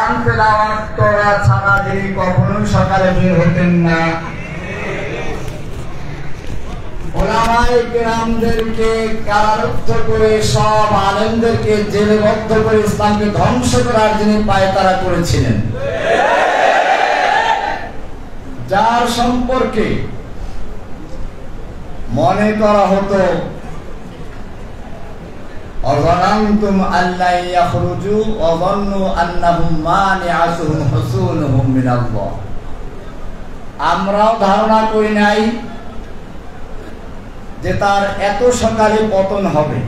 কোরআন তেলাওয়াত করা ছাড়া তিনি কখনোই সকালে বের হতেন না। উলামায়ে কেরামদেরকে কারারুদ্ধ করে, সব আলেমদেরকে জেলবদ্ধ করে ইসলামকে ধ্বংস করার যিনি পায়তারা করেছিলেন, যার সম্পর্কে মনে করা হতো অযনান্তুম আল্লা ইয়াখরুজু ওয়া যান্নু আন্নাহুম মানি'আতুহুম হুসুনুহুম মিনাল্লাহ, আমরাও ধারণা করি নাই যে তার এত সকালে পতন হবে,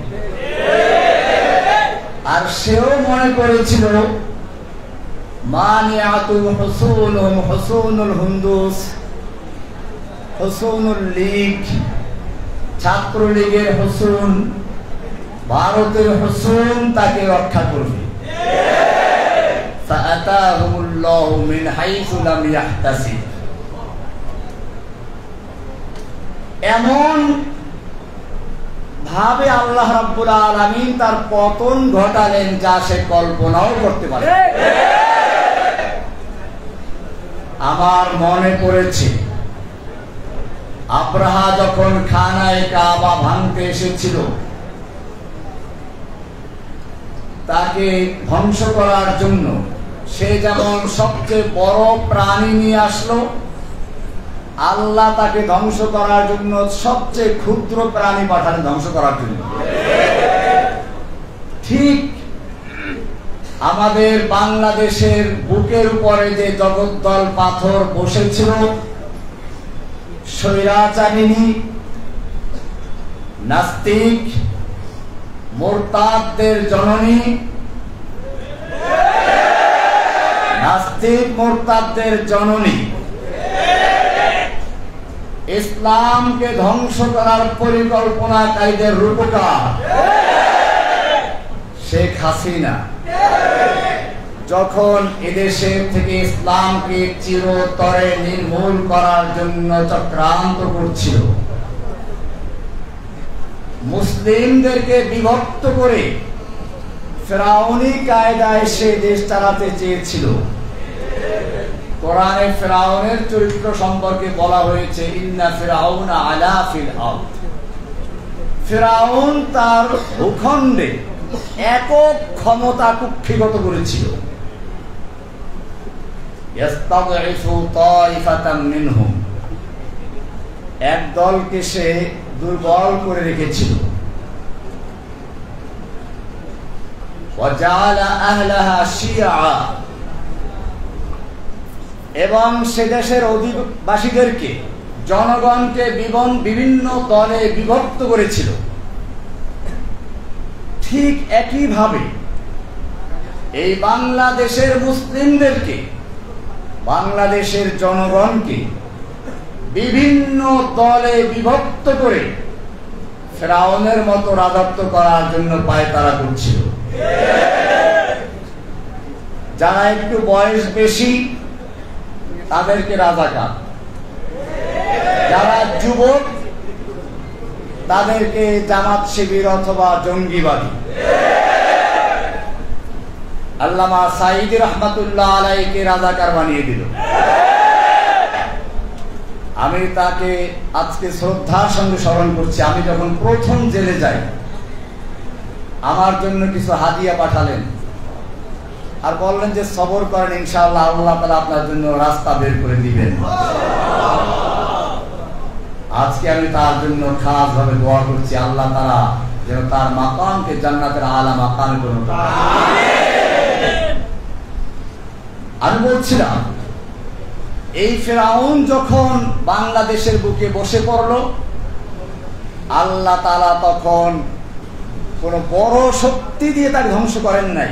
আর সেও মনে করেছিল মানি'আতুহুম হুসুনুহুম, হুসুনুল হুন্দুস, হুসুনুল লীগ, ছাত্রলীগের হুসুন, ভারতের হুসুন তাকে রক্ষা করবে। ফাআতাহুমুল্লাহু মিন হাইসু লাম ইয়াহতাসিব, এমন ভাবে আল্লাহ রাব্বুল আলামিন তার পতন ঘটালেন যা সে কল্পনাও করতে পারে। আমার মনে পড়েছে আব্রাহা যখন খানায়ে কাবা ভাঙতে এসেছিল, তাকে ধ্বংস করার জন্য সে যেমন সবচেয়ে বড় প্রাণী নিয়ে আসলো, আল্লাহ তাকে ধ্বংস করার জন্য সবচেয়ে ক্ষুদ্র প্রাণী পাঠালেন ধ্বংস করার জন্য। ঠিক আমাদের বাংলাদেশের বুকের উপরে যে জগদ্দল পাথর বসেছিল, স্বৈরাচারিণী নাস্তিক মুরতাদদের জননী, নাস্তিক মুরতাদদের জননী, ইসলামকে ধ্বংস করার পরিকল্পনাকারীদের রূপকার শেখ হাসিনা যখন এদেশের থেকে ইসলামকে চিরতরে নির্মূল করার জন্য চক্রান্ত করছিল, মুসলিমদেরকে বিভক্ত করে ফেরাউনি কায়দায় সে দেশ চালাতে চেয়েছিল। কোরআনে ফেরাউনের চরিত্র সম্পর্কে বলা হয়েছে ইন্না ফিরাউনা আলা ফিল আরদ, ফেরাউন তার ভূখণ্ডে একক ক্ষমতা কুক্ষিগত করেছিল। ইস্তাদঈফু তাইফাতাম মিনহুম, এক দলকে সে দুর্বল করে রেখেছিল। ওয়াজালা আহলাহা শিয়া, এবং সে দেশের অধিবাসীদেরকে, জনগণকে বিভিন্ন দলে বিভক্ত করেছিল। ঠিক একইভাবে এই বাংলাদেশের মুসলিমদেরকে, বাংলাদেশের জনগণকে বিভিন্ন দলে বিভক্ত করে ফেরাউনের মতো রাজত্ব করার জন্য পায়তারা করছিল। যারা একটু বয়স বেশি তাদেরকে রাজাকার, যারা যুবক তাদেরকে জামাত শিবির অথবা জঙ্গিবাদী। আল্লামা সাঈদী রহমাতুল্লাহ আলাইহিকে রাজাকার বানিয়ে দিল। আমি তাকে আজকে শ্রদ্ধার সঙ্গে স্মরণ করছি। আমি যখন প্রথম জেলে যাই, আমার জন্য কিছু হাদিয়া পাঠালেন আর বললেন যে সবর করেন, ইনশাআল্লাহ আল্লাহ তাআলা আপনার জন্য রাস্তা বের করে দিবেন। আজকে আমি তার জন্য খাস ভাবে দোয়া করছি, আল্লাহ তাআলা যেন তার মাকামকে জান্নাতের আলা মাকামে পরিণত করেন। আমি বলছিলাম, এই ফেরাউন যখন বাংলাদেশের বুকে বসে পড়ল, আল্লাহ তাআলা তখন কোন বড় শক্তি দিয়ে তাকে ধ্বংস করেন নাই,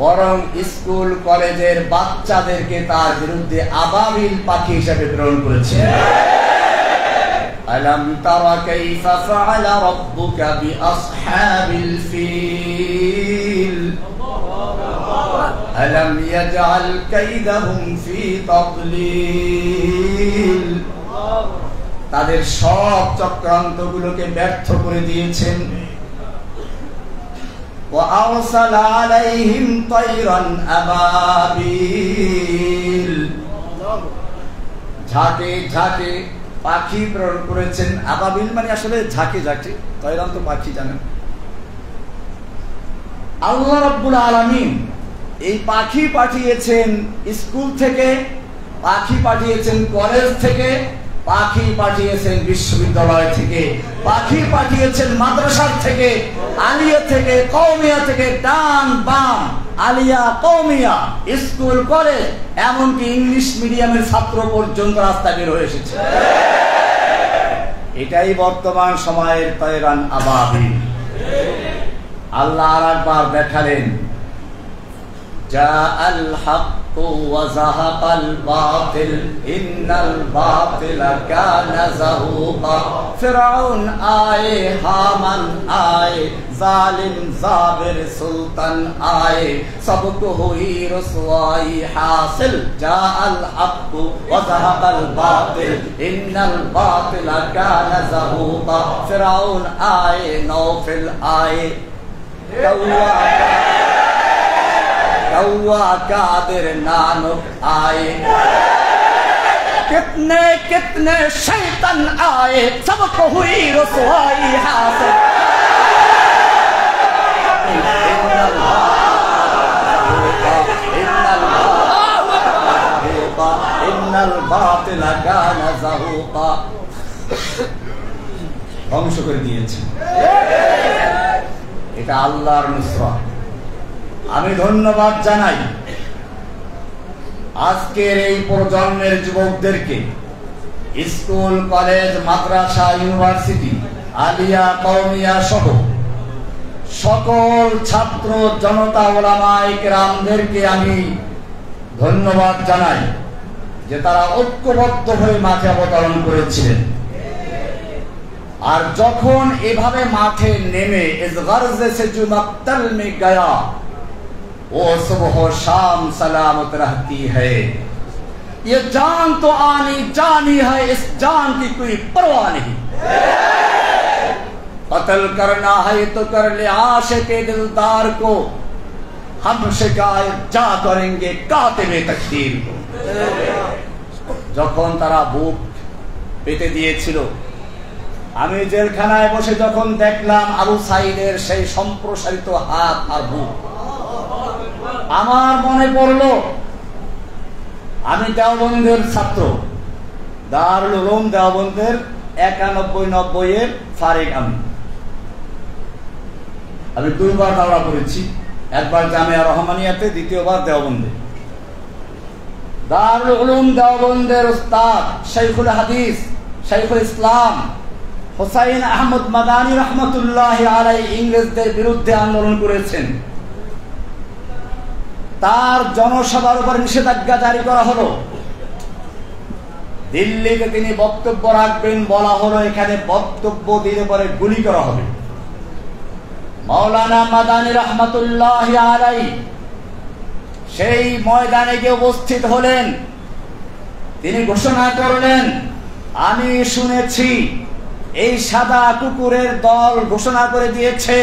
বরং স্কুল কলেজের বাচ্চাদেরকে তার বিরুদ্ধে আবাবিল পাখি হিসেবে প্রেরণ করেছেন। আলাম তারা কাইফা ফাআলা রাব্বুকা বিআসহাবিল ফিল আলাম ইয়াজআল কাইদাহুম ফি তাদলিল, তাদের সব চক্রান্তগুলোকে ব্যর্থ করে দিয়েছেন। وأرسل عليهم طيرا أبابيل ঝাঁকে ঝাঁকে পাখি প্রেরণ করেছেন। আবাবিল মানে আসলে ঝাঁকে ঝাঁকে, তয়রান তো পাখি জানেন। আল্লাহ রাব্বুল আলামিন এই পাখি পাঠিয়েছেন স্কুল থেকে, পাখি পাঠিয়েছেন কলেজ থেকে, পাখি পাঠিয়েছেন বিশ্ববিদ্যালয় থেকে, পাখি পাঠিয়েছেন মাদ্রাসা থেকে, আলিয়া থেকে, কওমিয়া থেকে, ডান বাম, আলিয়া, কওমিয়া, স্কুল, কলেজ, এমনকি ইংলিশ মিডিয়ামের ছাত্র পর্যন্ত রাস্তা বের হয়ে এসেছে। এটাই বর্তমান সময়ের তয়রান আবাবিল। আল্লাহ আরেকবার দেখালেন, জাআল হাক্কু ওয়া যাহাকাল বাতিল ইন্নাল বাতিলা কানা যাহুকা। ফিরআউন আয়ে, হামান আয়ে, জালিম জাবির সুলতান আয়ে, সবকো হুই রসওয়াই হাসিল। জাআল হাক্কু ওয়া যাহাকাল বাতিল ইন্নাল বাতিলা কানা যাহুকা। ফিরআউন আয়ে, নওফল আয়ে, कौवा कादिर नानक आए, कितने कितने शैतान आए, सबको हुई रसवाई हासिल। इन्नल बातिल काना ज़हूक़ा। ধ্বংস করে দিয়েছে। এটা আল্লাহর নুসরাত। আমি ধন্যবাদ জানাই আজকের এই প্রজন্মের যুবকদেরকে, স্কুল, কলেজ, মাদ্রাসা, ইউনিভার্সিটি, আলিয়া, কওমিয়া সহ সকল ছাত্র জনতা, ওলামায়ে কেরামদেরকে আমি ধন্যবাদ জানাই যে তারা ঐক্যবদ্ধ হয়ে মাঠে অবতরণ করেছিলেন। আর যখন এভাবে মাঠে নেমে ইস গর্জে সে জো মক্তল মে গয়া वो सुबह शाम सलामत रहती है, ये जान तो आनी जानी है, इस जान की कोई परवाह नहीं। कत्ल करना है तो कर ले आशिक़े दिलदार को, हम शिकायत जा करेंगे कातिबे तकदीर को। যখন তারা বুক পেতে দিয়েছিল, আমি জেলখানায় বসে যখন দেখলাম আবু সাইদের সেই সম্প্রসারিত হাত আর বুক, আমার মনে পড়লো আমি দেওবন্দের ছাত্র, দারুল উলুম দেওবন্দের 91-90 এর ফারিক। আমি দুইবার দাওরা করেছি, একবার জামিয়া রহমানিয়াতে, দ্বিতীয়বার দেওবন্দে। দারুল উলুম দেওবন্দের উস্তাদ শাইখুল হাদিস, শাইখুল ইসলাম হুসাইন আহমদ মাদানী রহমতুল্লাহি আলাইহি ইংরেজদের বিরুদ্ধে আন্দোলন করেছেন। তার জনসভার উপর নিষেধাজ্ঞা জারি করা হলো। দিল্লিতে তিনি বক্তব্য রাখবেন, বলা হলো এখানে বক্তব্য দিলে পরে গুলি করা হবে। মাওলানা মাদানী রহমতুল্লাহি আলাইহি সেই ময়দানে গিয়ে উপস্থিত হলেন। তিনি ঘোষণা করলেন, আমি শুনেছি এই সাদা কুকুরের দল ঘোষণা করে দিয়েছে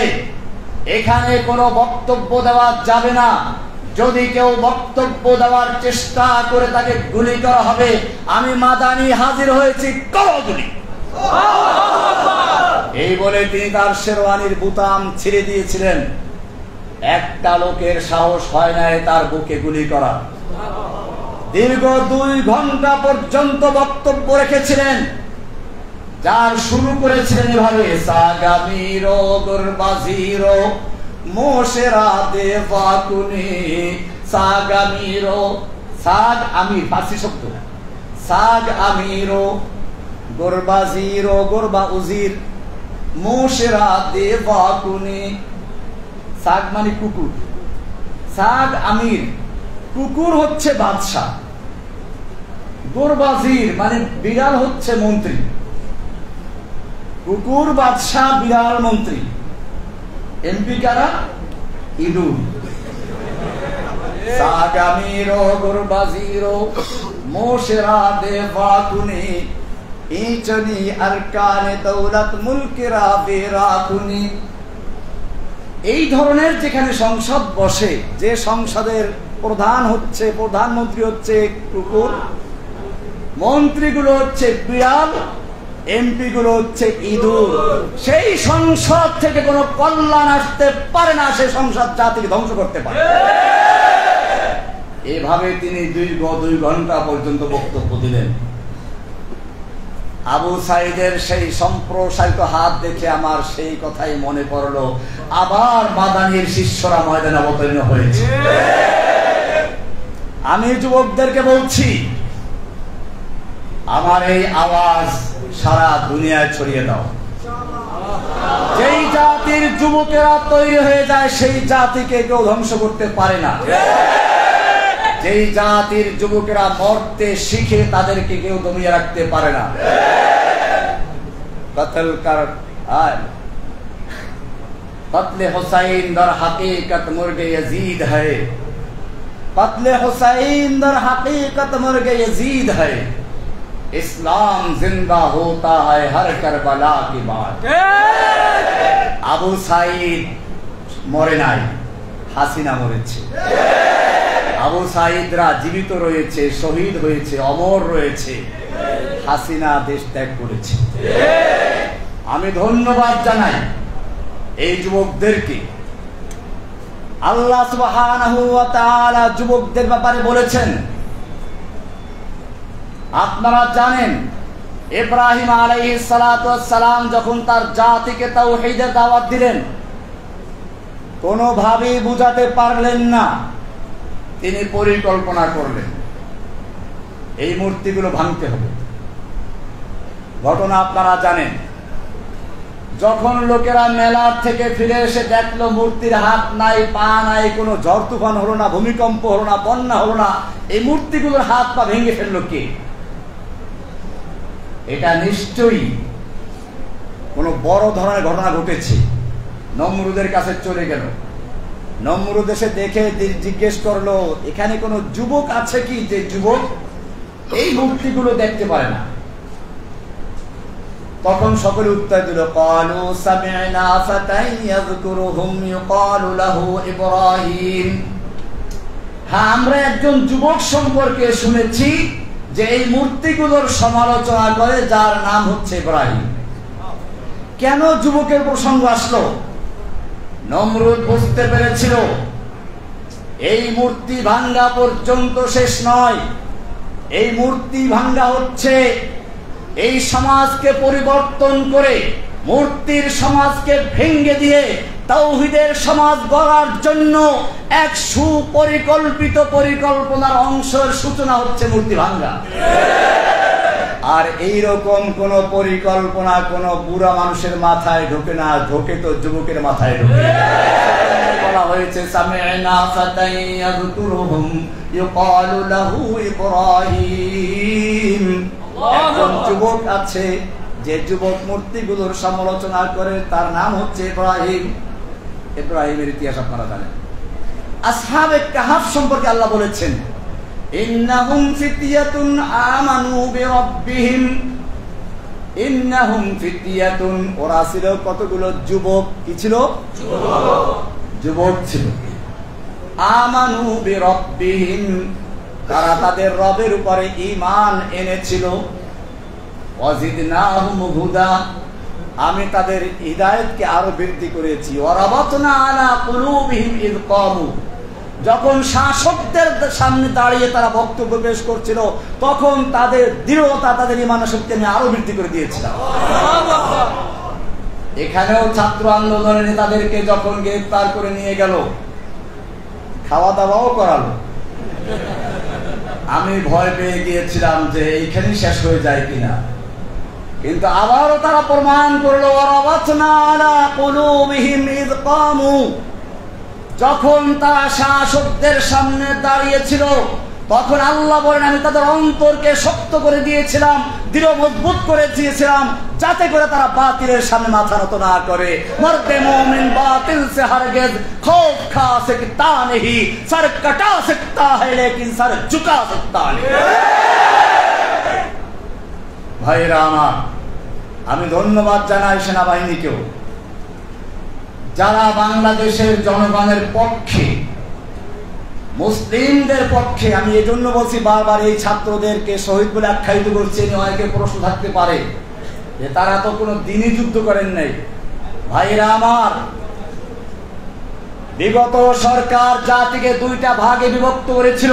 এখানে কোনো বক্তব্য দেওয়া যাবে না, যদি কেউ বক্তব্য দেওয়ার চেষ্টা করে তাকে গুলি করা হবে। আমি মাদানী হাজির হয়েছি, করো গুলি। এই বলে তিনি তার শেরওয়ানির বুতাম ছিঁড়ে দিয়েছিলেন। একটা লোকের সাহস হয় না তার বুকে গুলি করা। দীর্ঘ 2 ঘন্টা পর্যন্ত বক্তব্য রেখেছিলেন, যার শুরু করেছিলেন এভাবে, সাগামিরো গুরবাজিরো মোশেরা দেবাকুনি। সাগামিরো, সাগ আমির ফার্সি শব্দ, সাগ আমিরো গুরবাজিরো, গুরবা উজির, মোশেরা দেবাকুনি। সাগ মানে কুকুর, সাগ আমির, কুকুর হচ্ছে বাদশাহ, গুরবাজির মানে বিড়াল হচ্ছে মন্ত্রী। কুকুর বাদশাহ, বিড়াল মন্ত্রী। এমপি কারা? ইঁদুর। সাগামিরো গুরবাজিরো মোশেরা দেবাকুনি, ইচনি আরকানে দৌলত মুলকেরা বেরাকুনি। এই ধরনের যেখানে সংসদ বসে, যে সংসদের প্রধান হচ্ছে, প্রধানমন্ত্রী হচ্ছে কুকুর, মন্ত্রীগুলো হচ্ছে বিড়াল, এমপি গুলো হচ্ছে ইঁদুর, সেই সংসদ থেকে কোনো কল্যাণ আসতে পারে না, সেই সংসদ জাতিকে ধ্বংস করতে পারে। এভাবে তিনি দীর্ঘ 2 ঘন্টা পর্যন্ত বক্তব্য দিলেন। আবু সাইদের সেই সম্প্রসারিত হাত দেখে আমার সেই কথাই মনে পড়লো, আবার মাদানির শিষ্যরা ময়দানে অবতীর্ণ হয়েছে। আমি যুবকদেরকে বলছি, আমার এই আওয়াজ সারা দুনিয়ায় ছড়িয়ে দাও। যেই জাতির যুবকেরা তৈরি হয়ে যায়, সেই জাতিকে কেউ ধ্বংস করতে পারে না। যেই জাতির যুবকেরা মরতে শিখে, তাদেরকে কেউ দমিয়ে রাখতে পারে না। কতলে হুসাইন দর হकीकत মুর্গে यजीद है, कत्ले हुसैन दर हकीकत मुर्गे यजीद है, इस्लाम जिंदा होता है हर करबला की बात। আবু সাইদ মরে নাই, হাসিনা মরেছে। আবু সাইদরা জীবিত রয়েছে, শহীদ হয়েছে, অমর রয়েছে। হাসিনা দেশ ত্যাগ করেছে। আমি ধন্যবাদ জানাই এই যুবকদেরকে। আল্লাহ সুবহানাহু ওয়া তাআলা যুবকদের ব্যাপারে বলেছেন, আপনারা জানেন ইব্রাহিম আলাইহিস সালাতু ওয়াস সালাম যখন তার জাতিকে তাওহীদের দাওয়াত দিলেন, কোনোভাবেই বুঝাতে পারলেন না। তিনি পরিকল্পনা করলেন এই মূর্তিগুলো ভাঙতে হবে। ঘটনা আপনারা জানেন, যখন লোকেরা মেলার থেকে ফিরে এসে দেখলো মূর্তির হাত নাই, পা নাই, কোনো ঝড় তুফান হলো না, ভূমিকম্প হলো না, বন্যা হলো না, এই মূর্তিগুলোর হাত পা ভেঙে ফেললো কে? এটা নিশ্চয়ই কোনো বড় ধরনের ঘটনা ঘটেছে। নমরুদের কাছে চলে গেল। নমরুদ এসে দেখে জিজ্ঞেস করলো, এখানে কোনো যুবক আছে কি যে যুবক এই মূর্তিগুলো দেখতে পারে না? তখন সকলে উত্তর দিল, ক্বালু সামি'না ফাতান ইয়াযকুরুহুম ইউকালু লাহু ইব্রাহিম। হ্যাঁ, আমরা একজন যুবক সম্পর্কে শুনেছি যে এই মূর্তিগুলোর সমালোচনা করে, যার নাম হচ্ছে ইব্রাহিম। কেন যুবকের প্রসঙ্গ আসলো? নমরুদ বুঝতে পেরেছিল এই মূর্তি ভাঙ্গা পর্যন্ত শেষ নয়। এই মূর্তি ভাঙ্গা হচ্ছে এই সমাজকে পরিবর্তন করে, মূর্তির সমাজকে ভেঙে দিয়ে তাওহীদের সমাজ গড়ার জন্য এক সুপরিকল্পিত পরিকল্পনার অংশের সূচনা হচ্ছে মূর্তি ভাঙ্গা। আর এইরকম কোন পরিকল্পনা কোন বুড়া মানুষের মাথায় ঢোকে না, ঢোকে তো যুবকের মাথায় ঢোকে। বলা হয়েছে সামি'না ফাতান ইয়াযকুরুহুম ইউকালু লাহু ইব্রাহিম। একজন যুবক আছে যে যুবক মূর্তিগুলোর সমালোচনা করে, তার নাম হচ্ছে ইব্রাহিম। ইব্রাহিমের ইতিহাস আপনারা জানেন। আসহাবে কাহাফ সম্পর্কে আল্লাহ বলেছেন, ইন্নাহুম ফিতয়াতুন আমানু বিরাব্বিহিম। ইন্নাহুম ফিতয়াতুন, ওরা ছিল কতগুলো যুবক। কি ছিল? যুবক ছিল। আমানু বিরাব্বিহিম, তারা তাদের রবের উপরে ঈমান এনেছিল। ওয়াজিদনাহুম হুদা, আমি তাদের হিদায়াতকে আরো বৃদ্ধি করেছি। ওয়ারাবাতনা আলা কুলুবিহিম ইয ক্বামু, যখন শাসকদের সামনে দাঁড়িয়ে তারা বক্তব্য পেশ করছিল, তখন তাদের দৃঢ়তা, তাদের ঈমানের শক্তি আমি আরো বৃদ্ধি করে দিয়েছিলাম। এখানেও ছাত্র আন্দোলনের নেতাদেরকে যখন গ্রেফতার করে নিয়ে গেল, খাওয়া দাওয়াও করালো। আমি ভয় পেয়ে গিয়েছিলাম যে এইখানেই শেষ হয়ে যায় কিনা, কিন্তু আবারও তারা প্রমাণ করলো, ওয়ারাবাতনা আলা কুলুবিহিম ইয ক্বামু, যখন তারা শাসকদের সামনে দাঁড়িয়েছিল, তখন আল্লাহ বলেন আমি তাদের অন্তরকে শক্ত করে দিয়েছিলাম, দৃঢ় মজবুত করে দিয়েছিলাম, যাতে করে তারা বাতিলের সামনে মাথা নত না করে। মর্দে মুমিন বাতিল সে হরগিজ খৌফ খা सकता नहीं, सर कटा सकता है लेकिन सर झुका सकता नहीं। ভাইরা আমার, আমি ধন্যবাদ জানাই সেনাবাহিনীকেও। যারা বাংলাদেশের জনগণের পক্ষে, মুসলিমদের পক্ষে, আমি এই জন্য বলছি বারবার এই ছাত্রদেরকে শহীদ বলে আখ্যায়িত করছে, অনেকে প্রশ্ন থাকতে পারে যে তারা তো কোনো দিনই যুদ্ধ করেন নাই। ভাইরা আমার, বিগত সরকার জাতিকে দুইটা ভাগে বিভক্ত করেছিল।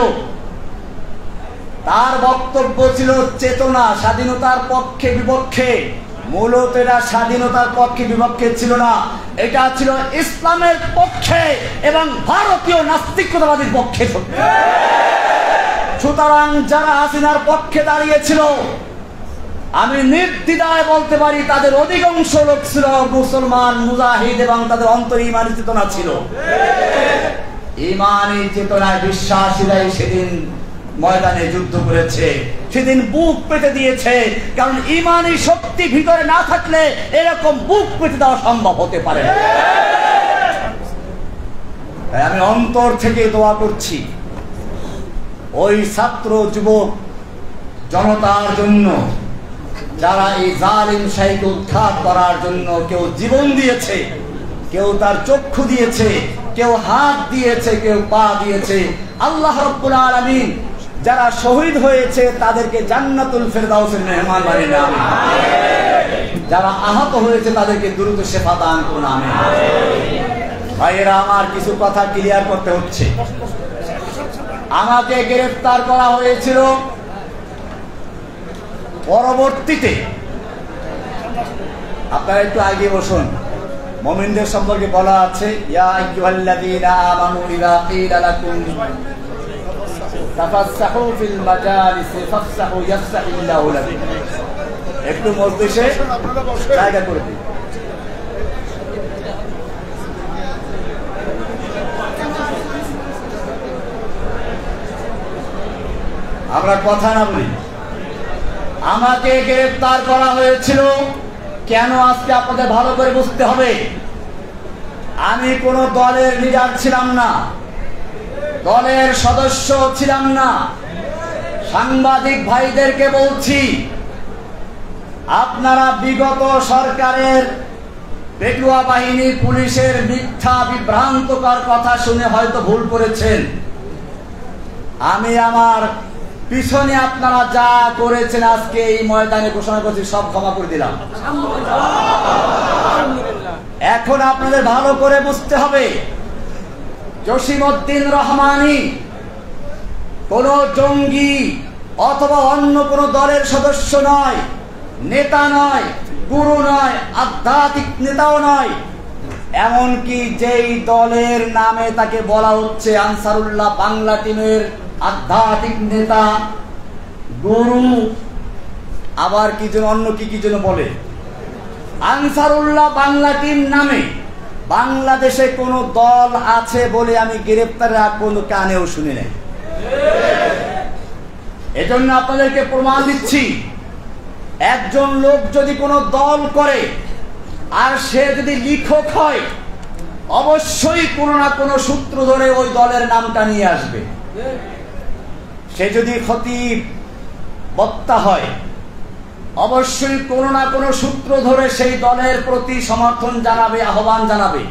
তার বক্তব্য ছিল চেতনা স্বাধীনতার পক্ষে বিপক্ষে। মূলত এটা স্বাধীনতার পক্ষে বিপক্ষে ছিল না, এটা ছিল ইসলামের পক্ষে এবং ভারতীয় নাস্তিকতাবাদীর পক্ষে। সুতরাং যারা হাসিনার পক্ষে দাঁড়িয়েছিল, আমি নির্দ্বিধায় বলতে পারি তাদের অধিকাংশ লোক ছিল মুসলমান মুজাহিদ এবং তাদের অন্তরে ইমানি চেতনা ছিল। ইমানি চেতনায় বিশ্বাসীরাই সেদিন ময়দানে যুদ্ধ করেছে, সেদিন বুক পেতে দিয়েছে। কারণ ইমানি শক্তি ভিতরে না থাকলে এরকম বুক পেতে দেওয়া সম্ভব হতে পারে। তাই আমি অন্তর থেকে দোয়া করছি ওই ছাত্র যুবক জনতার জন্য, যারা এই জালিম শাহীকে উৎখাত করার জন্য কেউ জীবন দিয়েছে, কেউ তার চক্ষু দিয়েছে, কেউ হাত দিয়েছে, কেউ পা দিয়েছে। আল্লাহ রাব্বুল আলামিন যারা শহীদ হয়েছে তাদেরকে জান্নাতুল ফেরদাউসের মেহমান বানিয়ে নেন। যারা আহত হয়েছে তাদেরকে দ্রুত শেফা দান করুন। আমিন। ভাইয়েরা আমার, কিছু কথা ক্লিয়ার করতে হচ্ছে। আমাকে গ্রেফতার করা হয়েছিল, পরবর্তীতে আপনারা একটু আগে বসুন, মুমিনদের সম্পর্কে বলা আছে ইয়া আইয়ুহাল্লাযীনা আমানু ইযা ক্বিলা লাকুম তাফাসসাহু ফিল মাজালিসি ফাফসাহু ইয়াফসাহিল্লাহু লাকুম। একটু মজলিসে জায়গা করে দিন। আমরা কথা না বলি। আমাকে গ্রেফতার করা হয়েছিল কেন, আজকে আপনাদের ভালো করে বুঝতে হবে। আমি কোন দলের লিডার ছিলাম না, দলের সদস্য ছিলাম না। সাংবাদিক ভাইদেরকে বলছি, আপনারা বিগত সরকারের পেটুয়া বাহিনী পুলিশের মিথ্যা বিভ্রান্তকর কথা শুনে হয়তো ভুল করেছেন। আমি আমার পিছনে আপনারা যা করেছেন আজকে এই ময়দানে ঘোষণা করছি, সব ক্ষমা করে দিলাম। এখন আপনাদের ভালো করে বুঝতে হবে, জসিমউদ্দিন রহমানী কোন জঙ্গি অথবা অন্য কোন দলের সদস্য নয়, নেতা নয়, গুরু নয়, আধ্যাত্মিক নেতাও নয়। এমনকি যেই দলের নামে তাকে বলা হচ্ছে আনসারুল্লাহ বাংলা টিমের আধ্যাত্মিক নেতা, গুরু, আবার কি যেন অন্য কি যেন বলে, আনসারুল্লাহ বাংলা টিম নামে বাংলাদেশে কোন দল আছে বলে আমি গ্রেফতারের আগ পর্যন্ত কানেও শুনি নাই। এজন্য আপনাদেরকে প্রমাণ দিচ্ছি, একজন লোক যদি কোন দল করে আর সে যদি লিখক হয়, অবশ্যই কোনো না কোনো সূত্র ধরে ওই দলের নামটা নিয়ে আসবে। সে যদি খতিব বক্তা হয়, অবশ্যই কোনো না কোনো সূত্র ধরে সেই দলের প্রতি সমর্থন জানাবে, আহ্বান জানাবে।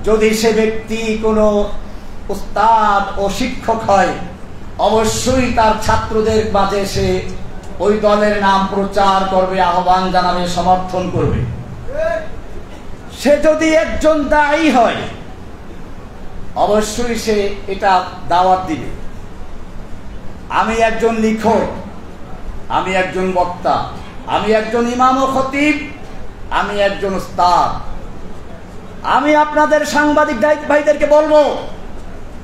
যদি সে ব্যক্তি কোনো উস্তাদ ও শিক্ষক হয়, অবশ্যই তার ছাত্রদের মাঝে সে ওই দলের নাম প্রচার করবে, আহ্বান জানাবে, সমর্থন করবে। সে যদি একজন দায়ী হয়, অবশ্যই সে এটা দাওয়াত দিবে। আমি একজন লিখক, আমি একজন বক্তা, আমি একজন ইমাম ও খতিব, আমি একজন উস্তাদ। আমি আপনাদের সাংবাদিক ভাইদেরকে বলবো,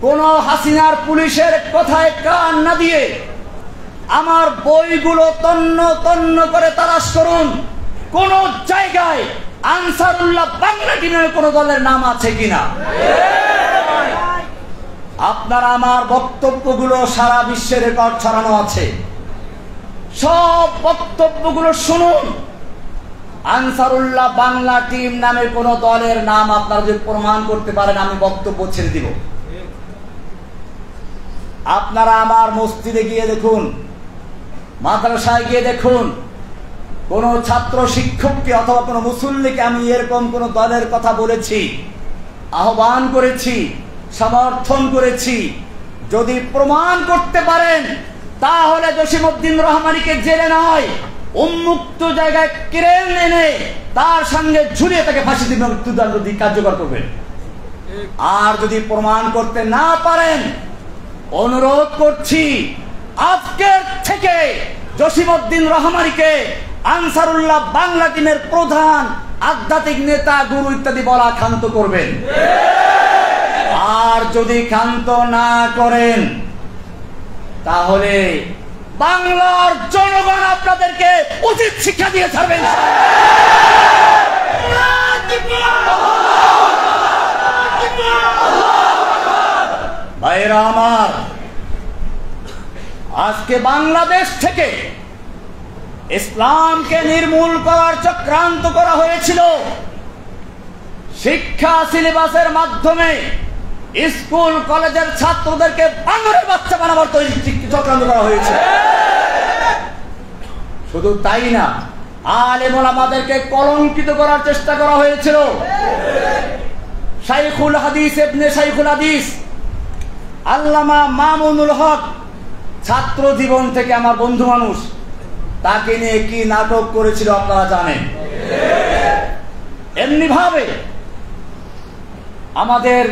কোন হাসিনার পুলিশের কথায় কান না দিয়ে আমার বইগুলো তন্ন তন্ন করে তালাশ করুন, কোন জায়গায় আনসারুল্লাহ বাংলা টিমের কোন দলের নাম আছে কিনা। আপনারা আমার বক্তব্যগুলো সারা বিশ্বের রেকর্ড ছড়ানো আছে, সব বক্তব্যগুলো শুনুন। আনসারুল্লাহ বাংলা টিম নামে কোন দলের নাম আপনারা যদি প্রমাণ করতে পারেন, আমি বক্তব্য ছেড়ে দিব। আপনারা আমার মসজিদে গিয়ে দেখুন, মাদ্রাসায় গিয়ে দেখুন, কোন ছাত্র শিক্ষককে অথবা কোন মুসল্লিকে আমি এরকম কোন দলের কথা বলেছি, আহ্বান করেছি, সমর্থন করেছি, যদি প্রমাণ করতে পারেন তাহলে জসিমউদ্দিন রহমানীকে জেলে নয়, উন্মুক্ত জায়গায় ক্রেন এনে তার সঙ্গে ঝুলিয়ে তাকে ফাঁসি দিয়ে মৃত্যুদণ্ড কার্যকর করবেন। আর যদি প্রমাণ করতে না পারেন, অনুরোধ করছি আজকের থেকে জসিমউদ্দিন রহমানীকে আনসারুল্লাহ বাংলা টিমের প্রধান, আধ্যাত্মিক নেতা, গুরু ইত্যাদি বলা ক্ষান্ত করবেন। আর যদি ক্ষান্ত না করেন তাহলে বাংলার জনগণ আপনাদেরকে উচিত শিক্ষা দিয়ে ছাড়বেন। ভাইরা আমার, আজকে বাংলাদেশ থেকে ইসলামকে নির্মূল করার চক্রান্ত করা হয়েছিল। শিক্ষা সিলেবাসের মাধ্যমে স্কুল কলেজের ছাত্রদেরকে বাংলার বাচ্চা বানাবার চক্রান্ত করা হয়েছে। শুধু তাই না, আলেম ওলামাদেরকে কলঙ্কিত করার চেষ্টা করা হয়েছিল। শাইখুল হাদিস ইবনে শাইখুল হাদিস আল্লামা মামুনুল হক, ছাত্র জীবন থেকে আমার বন্ধু মানুষ, তাকে নিয়ে কি নাটক করেছিল আপনারা জানেন। এমনি ভাবে আমাদের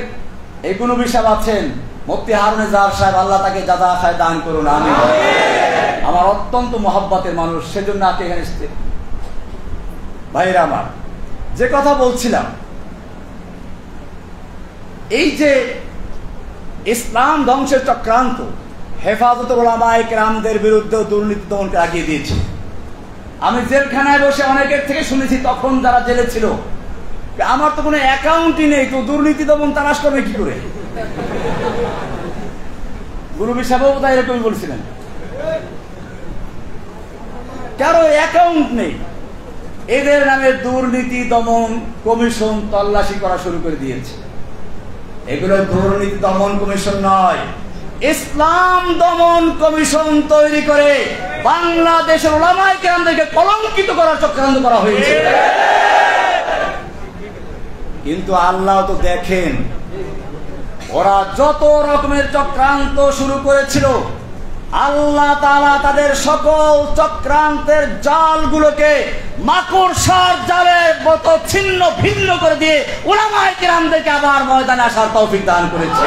এই গুণ বিষয় আছেন মুফতি হারুন জাহার সাহেব, আল্লাহ তাকে জাযা খায় দান করুন, আমিন। আমার অত্যন্ত মহব্বতের মানুষ, সেজন্য আপনি এখানে এসেছেন। ভাইরা আমার, যে কথা বলছিলাম, এই যে ইসলাম ধ্বংসের চক্রান্ত হেফাজতে উলামায়ে কেরামদের বিরুদ্ধে দুর্নীতি দমনকে আগিয়ে দিয়েছে। আমি জেলখানায় বসে অনেকের থেকে শুনেছি, তখন যারা জেলে ছিল, আমার তো কোনো অ্যাকাউন্টই নেই, তো দুর্নীতি দমন তালাশ করবে কি করে? গুরুবি সাহেবও তাই এরকমই বলছিলেন, কারো অ্যাকাউন্ট নেই। এদের নামে দুর্নীতি দমন কমিশন তল্লাশি করা শুরু করে দিয়েছে। এগুলো দুর্নীতি দমন কমিশন নয়, ইসলাম দমন কমিশন তৈরি করে বাংলাদেশের উলামায়ে কেরামদেরকে কলঙ্কিত করার চক্রান্ত করা হয়েছে। কিন্তু আল্লাহ তো দেখেন, ওরা যত রকমের চক্রান্ত শুরু করেছিল, আল্লাহ তাআলা তাদের সকল চক্রান্তের জালগুলোকে মাকড়সার জালের মতো ছিন্ন ভিন্ন করে দিয়ে উলামায়ে কেরামদেরকে আবার ময়দানে আসার তৌফিক দান করেছে।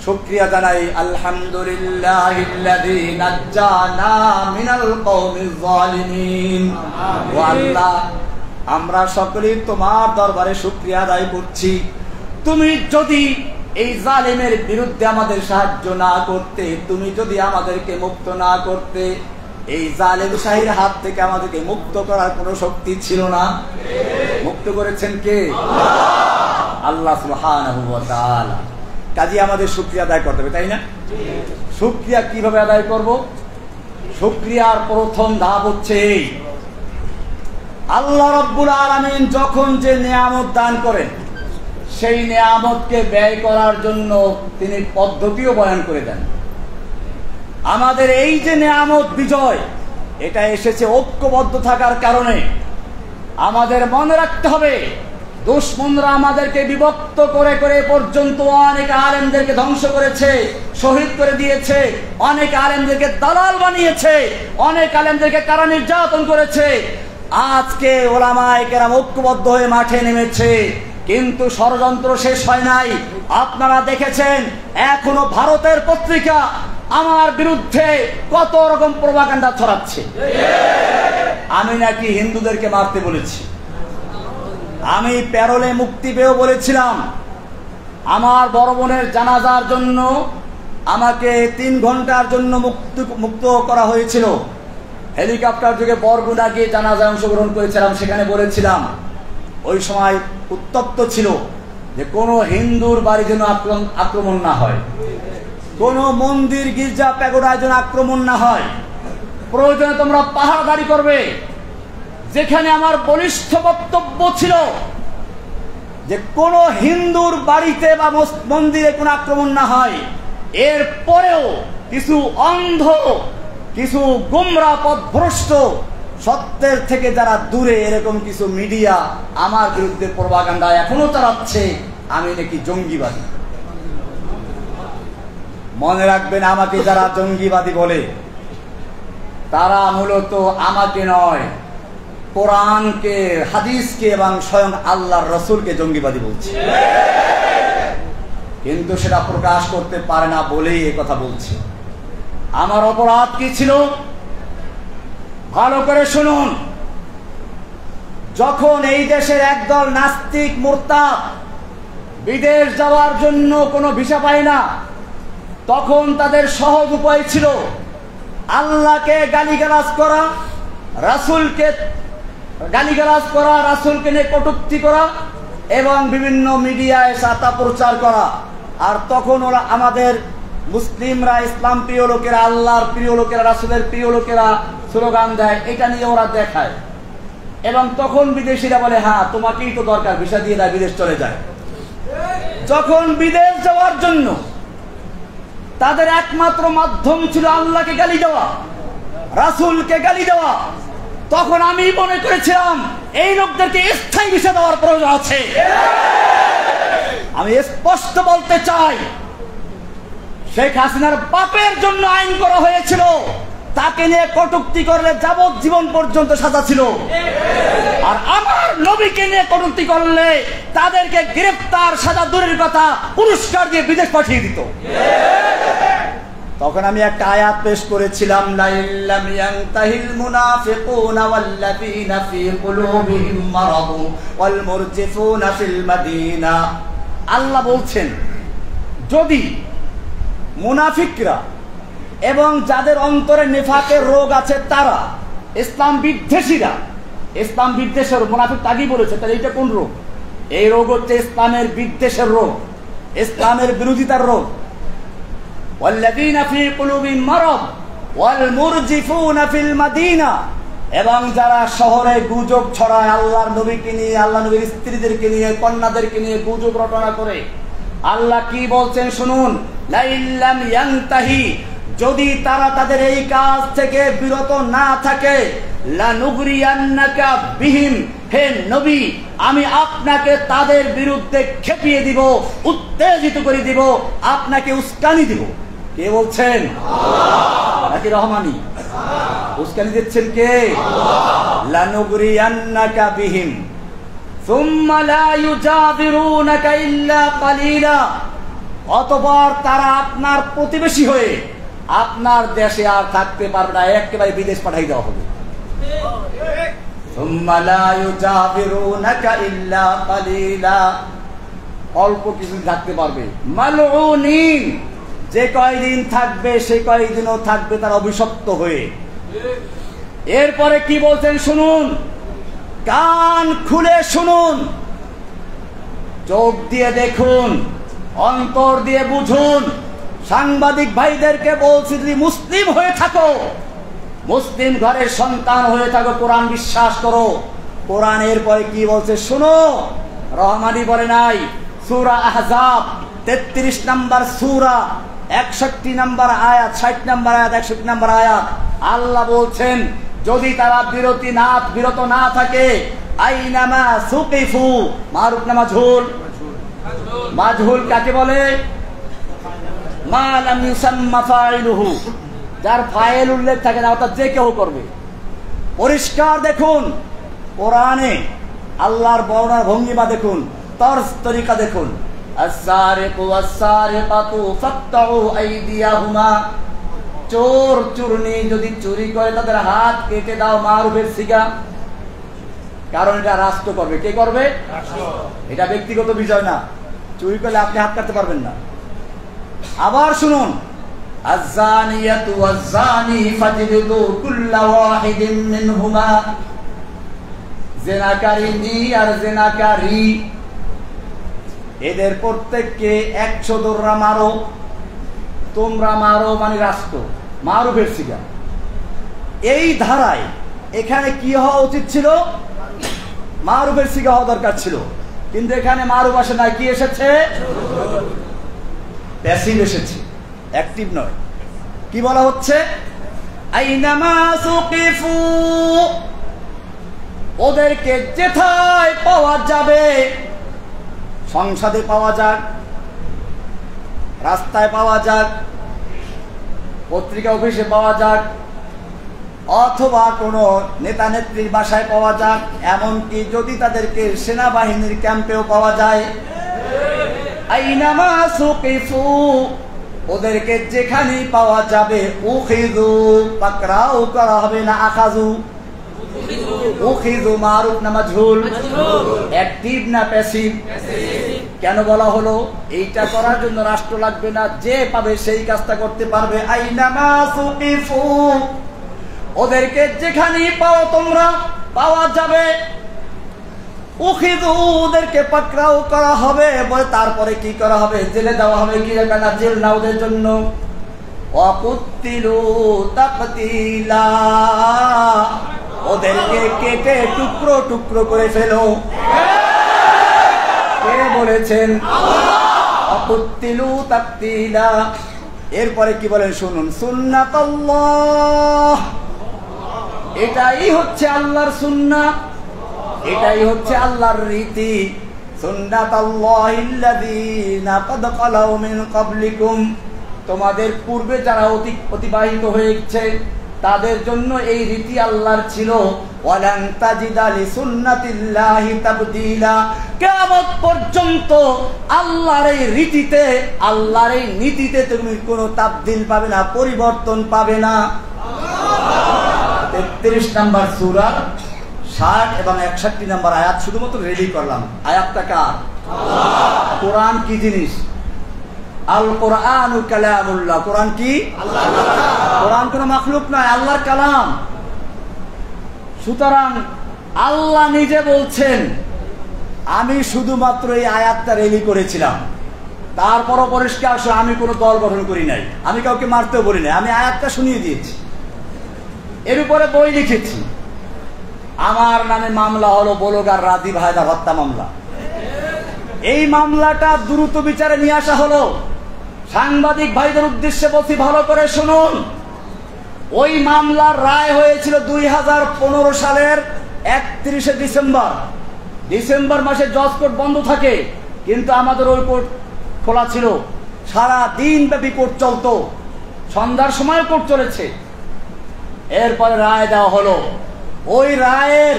শুকরিয়া জানাই আলহামদুলিল্লাহিল্লাযী নাজ্জানা মিনাল কওমিজ জালিমিন। ও আল্লাহ, আমরা সকলেই তোমার দরবারে শুকরিয়া আদায় করছি। তুমি যদি এই জালেমের বিরুদ্ধে আমাদের সাহায্য না করতে, তুমি যদি আমাদেরকে মুক্ত না করতে, এই জালেম শাহীর হাত থেকে আমাদেরকে মুক্ত করার কোনো শক্তি ছিল না। মুক্ত করেছেন কে? আল্লাহ সুবহানাহু ওয়া তাআলা। কাজে আমাদের শুকরিয়া আদায় করতে হবে, তাই না? শুকরিয়া কিভাবে আদায় করব? শুকরিয়ার প্রথম ধাপ হচ্ছে এই, আল্লাহ রাব্বুল আলামিন যখন যে নিয়ামত দান করেন, সেই নিয়ামতকে ব্যয় করার জন্য তিনি পদ্ধতিও বয়ান করে দেন। আমাদের এই যে নিয়ামত বিজয়, এটা এসেছে ঐক্যবদ্ধ থাকার কারণে। আমাদের মনে রাখতে হবে, দুশমনরা আমাদেরকে বিভক্ত করে করে পর্যন্ত অনেক আলেমদেরকে ধ্বংস করেছে, শহীদ করে দিয়েছে, অনেক আলেমদেরকে দালাল বানিয়েছে, অনেক আলেমদেরকে কারা নির্যাতন করেছে। আজকে উলামায়ে কেরাম ঐক্যবদ্ধ হয়ে মাঠে নেমেছে, কিন্তু ষড়যন্ত্র শেষ হয় নাই। আপনারা দেখেছেন, এখনো ভারতের পত্রিকা আমার বিরুদ্ধে কত রকম প্রোপাগান্ডা ছড়াচ্ছে। আমি নাকি হিন্দুদেরকে মারতে বলেছি, আমি প্যারোলে মুক্তি পেয়েও বলেছিলাম। আমার বড় বোনের জানাজার জন্য আমাকে 3 ঘন্টার জন্য মুক্ত করা হয়েছিল। হেলিকপ্টার যোগে বরগুনা গিয়ে জানাজায় অংশগ্রহণ করেছিলাম। সেখানে বলেছিলাম, ওই সময় উত্তপ্ত ছিল যে কোনো হিন্দুর বাড়ি যেন আক্রমণ না হয়, কোন মন্দির গির্জা প্যাগোডায় যেন আক্রমণ না হয়, প্রয়োজনে তোমরা পাহারাদারি করবে। যেখানে আমার বলিষ্ঠ বক্তব্য ছিল যে কোন হিন্দুর বাড়িতে বা মন্দিরে কোনো আক্রমণ না হয়, এরপরেও কিছু অন্ধ কিছু গুমরা পথভ্রষ্ট, সত্যের থেকে যারা দূরে, এরকম কিছু মিডিয়া আমার বিরুদ্ধে প্রপাগান্ডা এখনো চালাচ্ছে আমি নাকি জঙ্গিবাদী। মনে রাখবেন, আমাকে যারা জঙ্গিবাদী বলে তারা মূলত আমাকে নয়, কোরআনকে, হাদিসকে এবং স্বয়ং আল্লাহর রসুলকে জঙ্গিবাদী বলছে, কিন্তু সেটা প্রকাশ করতে পারে না বলেই এই কথা বলছে। আমার অপরাধ কি ছিল? ভালো করে শুনুন। যখন এই দেশের একদল নাস্তিক মুরতাদ বিদেশ যাওয়ার জন্য কোনো ভিসা পায় না, তখন তাদের সহজ উপায় ছিল আল্লাহকে গালিগালাজ করা, রাসূলকে গালিগালাজ করা, রাসূলকে নিয়ে কটূক্তি করা এবং বিভিন্ন মিডিয়ায় সাতা প্রচার করা। আর তখন ওরা, আমাদের মুসলিমরা, ইসলাম প্রিয় লোকেরা, আল্লাহর প্রিয় লোকেরা, রাসূলের প্রিয় লোকেরা স্লোগান দেয়, এটা নিয়ে ওরা দেখায়। এবং তখন বিদেশিরা বলে, হ্যাঁ তোমাকেই তো দরকার, ভিসা দিয়ে দেয়, বিদেশ চলে যায়। যখন বিদেশ যাওয়ার জন্য তাদের একমাত্র মাধ্যম ছিল আল্লাহকে গালি দেওয়া, রাসূলকে গালি দেওয়া, তখন আমি মনে করেছিলাম এই লোকদেরকে স্থায়ী ভিসা দেওয়ার প্রয়োজন আছে। আমি স্পষ্ট বলতে চাই, শেখ হাসিনার বাপের জন্য আইন করা হয়েছিল, তাকে নিয়ে কটূক্তি করলে যাবজ্জীবন পর্যন্ত সাজা ছিল। আর আমার নবীকে নিয়ে কটূক্তি করলে তাদেরকে গ্রেফতার, সাজা দূরের কথা, পুরস্কার দিয়ে বিদেশ পাঠিয়ে দিত। তখন আমি একটা আয়াত পেশ করেছিলাম, লা ইল্লাম ইয়ানতাহিল মুনাফিকুনা ওয়াল্লাযীনা ফী কুলুবিহিম মারাদু ওয়াল মুরজিফুনা ফিল মাদিনা। আল্লাহ বলছেন, যদি মুনাফিকরা এবং যাদের অন্তরে নেফাকের রোগ আছে তারা, ইসলাম বিদ্বেষীরা, ইসলাম বিদ্বেষের, মুনাফিক আগেই বলেছে, তাহলে এইটা কোন রোগ? এই রোগ হচ্ছে ইসলামের বিদ্বেষের রোগ, ইসলামের বিরোধিতার রোগ। ওয়াল্লাযীনা ফী কুলুবিহিম মারাদ ওয়াল মুরজিফুনা ফিল মাদিনা, এবং যারা শহরে গুজব ছড়ায়, আল্লাহর নবীকে নিয়ে, আল্লাহ নবীর স্ত্রীদেরকে নিয়ে, কন্যাদেরকে নিয়ে গুজব রটনা করে। আল্লাহ কি বলছেন শুনুন, লা ইল্লাম ইয়ানতাহি, যদি তারা তাদের এই কাজ থেকে বিরত না থাকে, লানুগরিয়ান্নাকা বিহিম, হে নবী আমি আপনাকে তাদের বিরুদ্ধে খেপিয়ে দিব, উত্তেজিত করে দিব, আপনাকে উস্কানি দিব। কে বলছেন? আল্লাহ নাকি রহমানি? উস্কানি দিচ্ছেন কে? আল্লাহ। লানুগরিয়ান্নাকা বিহিম সুম্মা লা ইউজাবিরুনাকা ইল্লা কালিলা, অতঃপর তারা আপনার প্রতিবেশী হয়ে আপনার দেশে আর থাকতে পারবে না, একেবারে বিদেশ পাঠাই দেওয়া হবে। সুম্মা লা ইউজাবিরুনাকা ইল্লা কালিলা, অল্প কিছু থাকতে পারবে। মালউনিন, যে কয়দিন থাকবে সে কয়দিনও থাকবে তার অভিশপ্ত হয়ে। এরপরে কি বলছেন শুনুন, কান খুলে শুনুন, চোখ দিয়ে দেখুন, অন্তর দিয়ে বুঝুন। সাংবাদিক ভাইদেরকে বলছি, যদি মুসলিম হয়ে থাকো, মুসলিম ঘরের সন্তান হয়ে থাকো, কোরআন বিশ্বাস করো। কোরআনের পরে কি বলছে শুনো, রহমানি বলে নাই, সূরা আহজাব 33 নম্বর সূরা 61 নম্বর আয়াত, 60 নম্বর আয়াত, 61 নম্বর আয়াত, আল্লাহ বলছেন যদি তারা বিরত না থাকে, আইনামা সুকিফু, মারুফ না মাজহুল? মাজহুল কাকে বলে? মা লাম ইউসাম্মা ফাইলুহু, যার ফাইল উল্লেখ থাকে না, অর্থাৎ যে কেউ করবে। পরিষ্কার দেখুন কোরআনে আল্লাহর বর্ণনার ভঙ্গিমা দেখুন, তরজ তরিকা দেখুন। আস-সারিকু ওয়াস-সারিকাতু ফাকতাউ আইদিয়াহুমা, চোর চুরনি যদি চুরি করে তাদের হাত কেটে দাও, মারুফের সিগা। কারণ এটা রাষ্ট্র করবে। কে করবে? রাষ্ট্র। এটা ব্যক্তিগত বিষয় না, চুরি করলে আপনি হাত কাটতে পারবেন না। আবার শুনুন, আয-যানিয়াতু ওয়াজ-যানি ফাজলিদু কুল্লা ওয়াহিদিন মিনহুমা, জিনাকারিনী আর জিনাকারী এদের প্রত্যেককে 100 দোররা মারো। তোমরা মারো মানে রাষ্ট্র, মারুফের সিগা। এই ধারায় এখানে কি হওয়া উচিত ছিল? মারুফের সিগা হওয়া দরকার ছিল, কিন্তু এখানে মারুফ আসে না, কি এসেছে? প্যাসিভ এসেছে, অ্যাক্টিভ নয়। কি বলা হচ্ছে? আইনামা সুকিফু, ওদেরকে যেথায় পাওয়া যাবে, সংসদে পাওয়া যাক, রাস্তায় পাওয়া যাক, পত্রিকা অফিসে পাওয়া যাক, অথবা কোনো নেতা নেত্রীর বাসায় পাওয়া যাক, এমনকি যদি তাদেরকে সেনাবাহিনীর ক্যাম্পেও পাওয়া যায়, আইনামা সুকিফু, ওদেরকে যেখানেই পাওয়া যাবে, উখিযু, পাকড়াও করা হবে না আখাযু। উখিযু মারুফ না মাজহুল? অ্যাক্টিভ না প্যাসিভ? কেন বলা হলো? এইটা করার জন্য রাষ্ট্র লাগবে না, যে পাবে সেই কাজটা করতে পারবে। আইনামা সুকিফু, ওদেরকে যেখানেই পাও তোমরা, পাওয়া যাবে, উখিযু, ওদেরকে পাকড়াও করা হবে। বলে তারপরে কি করা হবে? জেলে দেওয়া হবে। কি না জেল না ওদের জন্য? ওয়াকুতিলু তাকতিলা, ওদেরকে কেটে টুকরো টুকরো করে ফেলো। কে বলেছেন? ওয়াকুতিলু তাকতিলা। এরপরে কি বলেন শুনুন, সুন্নাতাল্লাহ, এটাই হচ্ছে আল্লাহর সুন্নাহ, এটাই হচ্ছে আল্লাহর রীতি। সুন্নাতাল্লাহিল্লাযীনা ক্বাদ খালাউ মিন ক্বাবলিকুম, তোমাদের পূর্বে যারা অতিবাহিত হয়েছে তাদের জন্য এই রীতি আল্লাহর ছিল। ওয়ালান তাজিদা লিসুন্নাতিল্লাহি তাবদীলা, কিয়ামত পর্যন্ত আল্লাহর এই রীতিতে, আল্লাহর এই নীতিতে তুমি কোনো তাবদীল পাবে না, পরিবর্তন পাবে না। 33 নম্বর সূরা 60 এবং 61 নম্বর আয়াত শুধুমাত্র রেডি করলাম। আয়াতটা কার? কোরআন কি জিনিস? আল কোরআনু কালামুল্লাহ। কোরআন কি? কোরআন কোন মাখলুক নয়, আল্লাহর কালাম। সুতরাং আল্লাহ নিজে বলছেন, আমি শুধুমাত্র এই আয়াতটা রেডি করেছিলাম, তারপরও পরিষ্কার আমি কোনো দল গঠন করি নাই, আমি কাউকে মারতেও বলি নাই, আমি আয়াতটা শুনিয়ে দিয়েছি, এর উপরে বই লিখেছি। আমার নামে মামলা হলো বলগার রাজীব হায়দার হত্যা মামলা। এই মামলাটা দ্রুত বিচারে নিয়ে আসা হলো। সাংবাদিক ভাইদের উদ্দেশ্যে বলছি, ভালো করে শুনুন। ওই মামলার রায় হয়েছিল 2015 সালের 31শে ডিসেম্বর। ডিসেম্বর মাসে জজ কোর্ট বন্ধ থাকে, কিন্তু আমাদের ওই কোর্ট খোলা ছিল। সারা দিন ব্যাপী কোর্ট চলতো, সন্ধ্যার সময় কোর্ট চলেছে। এরপরে রায় দেওয়া হলো। ওই রায়ের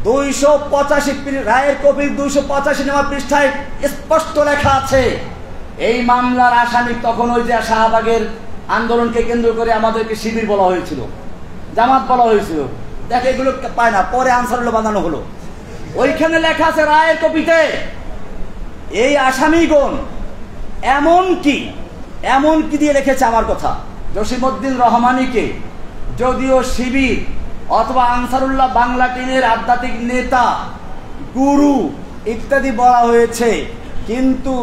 285 রায়ের কপি 285 নম্বর পৃষ্ঠায় স্পষ্ট লেখা আছে, এই মামলার আসামি তখন ওই যে শাহবাগের আন্দোলনকে কেন্দ্র করে আমাদেরকে শিবির বলা হয়েছিল, জামাত বলা হয়েছিল। দেখ এগুলো পায় না, পরে আনসারুল্লাহ বানানো হলো। ওইখানে লেখা আছে রায়ের কপিতে, এই আসামিগণ এমন কি দিয়ে লিখেছে আমার কথা, জসিমউদ্দিন রহমানীকে যদিও শিবির অথবা আনসারুল্লাহ বাংলা টিমের আধ্যাত্মিক নেতা, গুরু ইত্যাদি বলা হয়েছে, কিন্তু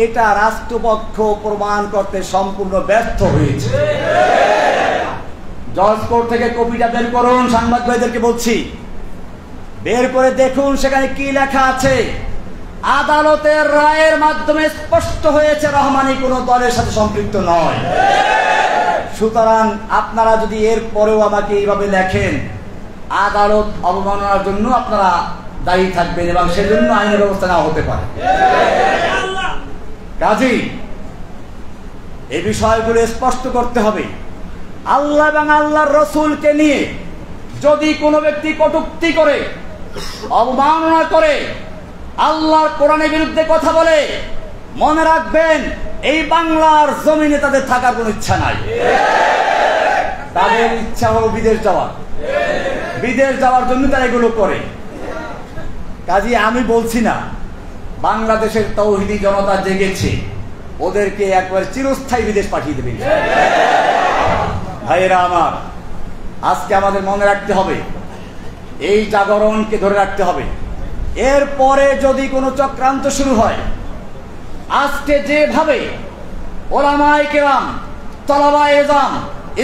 এটা রাষ্ট্রপক্ষ প্রমাণ করতে সম্পূর্ণ ব্যর্থ হয়েছে। জজ কোর্ট থেকে কপিটা বের করুন, সাংবাদিক ভাইদেরকে বলছি, বের করে দেখুন সেখানে কি লেখা আছে। আদালতের রায়ের মাধ্যমে স্পষ্ট হয়েছে রহমানী কোনো দলের সাথে সম্পৃক্ত নয়। সুতরাং আপনারা যদি এর পরেও আমাকে এইভাবে লেখেন, আদালত অবমাননার জন্য আপনারা দায়ী থাকবেন এবং সেজন্য আইনের ব্যবস্থা নেওয়া হতে পারে। কাজেই এই বিষয়গুলো স্পষ্ট করতে হবে। আল্লাহ এবং আল্লাহর রসুলকে নিয়ে যদি কোনো ব্যক্তি কটূক্তি করে, অবমাননা করে, আল্লাহর কোরআনের বিরুদ্ধে কথা বলে, মনে রাখবেন এই বাংলার জমিনে তাদের থাকার কোনো ইচ্ছা নাই। তাদের ইচ্ছা হলো বিদেশ যাওয়ার, বিদেশ যাওয়ার জন্য তারা এগুলো করে। কাজী আমি বলছি না বাংলাদেশের তৌহিদি জনতা জেগেছে, ওদেরকে একবার চিরস্থায়ী বিদেশ পাঠিয়ে দেবে। ভাইয়েরা আমার, আজকে আমাদের মনে রাখতে হবে, এই জাগরণকে ধরে রাখতে হবে। এরপরে যদি কোনো চক্রান্ত শুরু হয়, আজকে যেভাবে ওলামায়ে কেরাম, তলাবায়ে ইলম,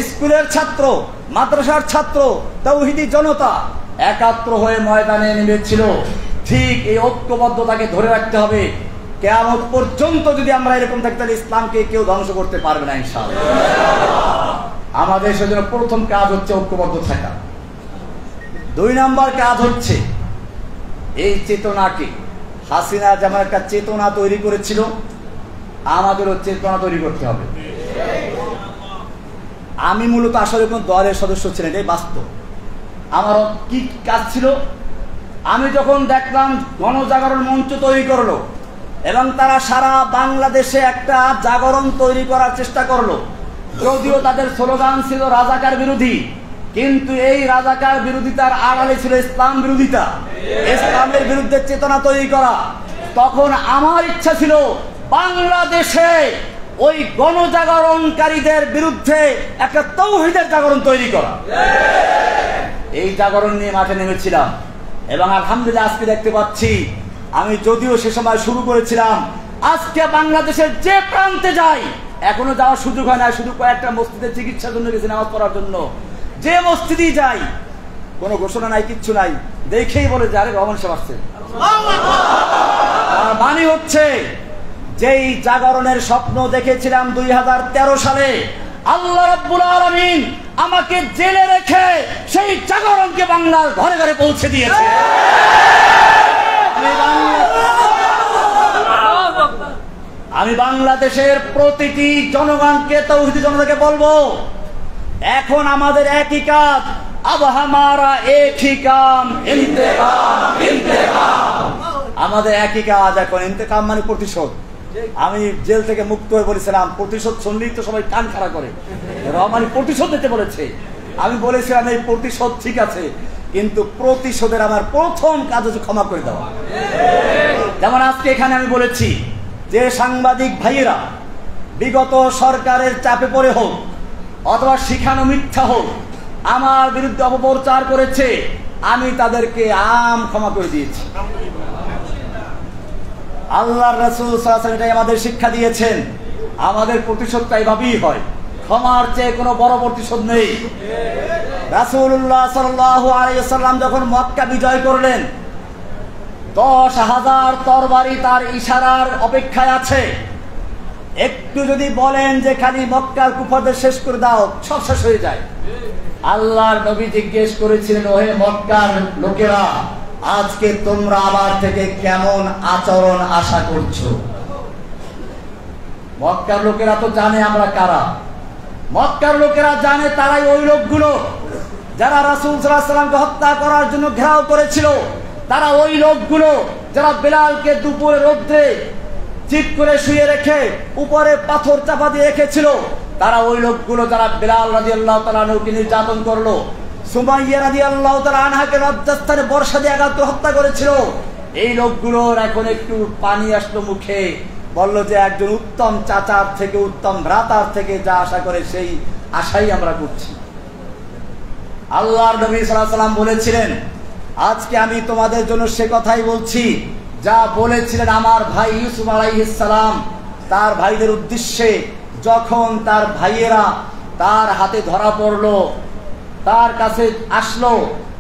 স্কুলের ছাত্র, মাদ্রাসার ছাত্র, তৌহিদি জনতা একাত্র হয়ে ময়দানে নেমেছিল, ঠিক এই ঐক্যবদ্ধতাকে ধরে রাখতে হবে। কিয়ামত পর্যন্ত যদি আমরা এরকম থাকি, তাহলে ইসলামকে কেউ ধ্বংস করতে পারবে না ইনশাআল্লাহ। আমাদের সেজন্য প্রথম কাজ হচ্ছে ঐক্যবদ্ধ থাকা। 2 নম্বর কাজ হচ্ছে এই চেতনাকে, হাসিনা যেমন একটা চেতনা তৈরি করেছিল, আমাদেরও চেতনা তৈরি করতে হবে। আমি মূলত আসলে কোন দলের সদস্য ছিলেন, এটাই বাস্তব। আমার কি কাজ ছিল, আমি যখন দেখলাম গণজাগরণ মঞ্চ তৈরি করলো এবং তারা সারা বাংলাদেশে একটা জাগরণ তৈরি করার চেষ্টা করলো, যদিও তাদের স্লোগান ছিল রাজাকার বিরোধী, কিন্তু এই রাজাকার বিরোধিতার আড়ালে ছিল ইসলাম বিরোধিতা, ইসলামের বিরুদ্ধে চেতনা তৈরি করা। তখন আমার ইচ্ছা ছিল বাংলাদেশে ওই গণজাগরণকারীদের বিরুদ্ধে একটা তাওহীদের জাগরণ তৈরি করা। এই জাগরণ নিয়ে মাঠে নেমেছিলাম এবং আলহামদুলিল্লাহ আজকে দেখতে পাচ্ছি, আমি যদিও সে সময় শুরু করেছিলাম, আজকে বাংলাদেশের যে প্রান্তে যাই, এখনো যাওয়ার সুযোগ হয় না, শুধু কয়েকটা মসজিদের চিকিৎসার জন্য গেছি, নামাজ পড়ার জন্য। যে মসজিদেই যাই কোনো ঘোষণা নাই, কিচ্ছু নাই, দেখেই বলে যে আরে রহমান সাহেব আসছে। মানে হচ্ছে যেই জাগরণের স্বপ্ন দেখেছিলাম 2013 সালে, আল্লাহ রাব্বুল আলামিন আমাকে জেলে রেখে সেই জাগরণকে বাংলার ঘরে ঘরে পৌঁছে দিয়েছে। আমি বাংলাদেশের প্রতিটি জনগণকে, তাওহীদি জনতাকে বলবো, এখন আমাদের একই কাজ, আব হামারা এক হি কাম, ইন্তেকাম ইন্তেকাম। আমাদের একই কাজ এখন, ইন্তেকাম মানে প্রতিশোধ। আমি জেল থেকে মুক্ত হয়ে বলেছিলাম, প্রতিশোধ শুনলেই তো সবাই কান খাড়া করে, রহমানি প্রতিশোধ দিতে বলেছে। আমি বলেছিলাম এই প্রতিশোধ ঠিক আছে, কিন্তু প্রতিশোধের আমার প্রথম কাজ হচ্ছে ক্ষমা করে দেওয়া। যেমন আজকে এখানে আমি বলেছি যে সাংবাদিক ভাইয়েরা বিগত সরকারের চাপে পড়ে হোক অথবা শিখানো মিথ্যা হোক আমার বিরুদ্ধে অপপ্রচার করেছে, আমি তাদেরকে ক্ষমা করে দিয়েছি। আল্লাহর রাসূল সাল্লাল্লাহু আলাইহি ওয়াসাল্লাম এটাই আমাদের শিক্ষা দিয়েছেন। আমাদের প্রতিশোধটা এইভাবেই হয়, ক্ষমার চেয়ে কোনো বড় প্রতিশোধ নেই। রাসূলুল্লাহ সাল্লাল্লাহু আলাইহি ওয়াসাল্লাম যখন মক্কা বিজয় করলেন, 10,000 তরবারি তার ইশারার অপেক্ষায় আছে। একটু যদি বলেন যে খালি মক্কার কুফারদের শেষ করে দাও, সব শেষ হয়ে যায়। আল্লাহর নবী জিজ্ঞেস করেছিলেন, ওহে মক্কার লোকেরা, আজকে তোমরা আমার থেকে কেমন আচরণ আশা করছো? মক্কার লোকেরা তো জানে আমরা কারা। মক্কার লোকেরা জানে তারাই ওই লোকগুলো যারা রাসূল সাল্লাল্লাহু আলাইহি ওয়াসাল্লামকে হত্যা করার জন্য ঘেরাও করেছিল। তারা ওই লোকগুলো যারা বেলালকে দুপুরে রোদ্রে চিৎ করে শুয়ে রেখে উপরে পাথর চাপা দিয়ে রেখেছিল। তারা ওই লোকগুলো যারা বেলাল রাদিয়াল্লাহু তাআলা আনহুকে নির্যাতন করলো, সুমাইয়া রাদিয়াল্লাহু তাআলা আনহাকে লজ্জাস্থানে বর্ষা দিয়ে আঘাত করে হত্যা করেছিল। এই লোকগুলোর এখন একটু পানি আসলো মুখে, বলল যে একজন উত্তম চাচার থেকে, উত্তম ভ্রাতার থেকে যা আশা করে সেই আশাই আমরা করছি। আল্লাহর নবী সাল্লাল্লাহু আলাইহি ওয়াসাল্লাম বলেছিলেন, আজকে আমি তোমাদের জন্য সে কথাই বলছি যা বলেছিলেন আমার ভাই ইউসুফ আলাইহিস সালাম তার ভাইদের উদ্দেশ্যে। যখন তার ভাইয়েরা তার হাতে ধরা পড়লো, তার কাছে আসলো,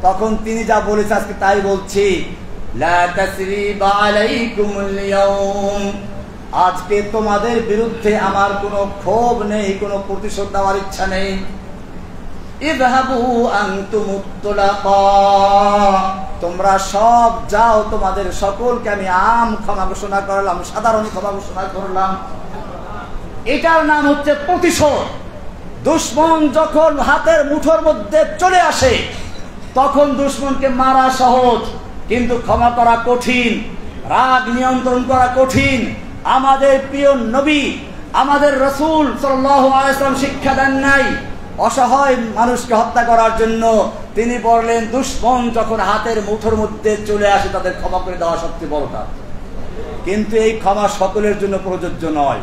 তখন তিনি যা বলেছে আজকে তাই বলছি, লা তাসরিবা আলাইকুমুল ইয়াউম, আজকে তোমাদের বিরুদ্ধে আমার কোনো ক্ষোভ নেই, কোনো প্রতিশোধ দেওয়ার ইচ্ছা নেই। ইযহাবু আনতুমুত তুলাকা, তোমরা সব যাও, তোমাদের সকলকে আমি ক্ষমা ঘোষণা করলাম, সাধারণ ক্ষমা ঘোষণা করলাম। এটার নাম হচ্ছে প্রতিশোধ। দুশমন যখন হাতের মুঠোর মধ্যে চলে আসে তখন দুশমনকে মারা সহজ, কিন্তু ক্ষমা করা কঠিন, রাগ নিয়ন্ত্রণ করা কঠিন। আমাদের প্রিয় নবী, আমাদের রাসূল সাল্লাল্লাহু আলাইহি ওয়াসাল্লাম শিক্ষা দেন নাই অসহায় মানুষকে হত্যা করার জন্য। তিনি বললেন দুশমন যখন হাতের মুঠোর মধ্যে চলে আসে তাদের ক্ষমা করে দেওয়া সবচেয়ে বড় কাজ। কিন্তু এই ক্ষমা সকলের জন্য প্রযোজ্য নয়।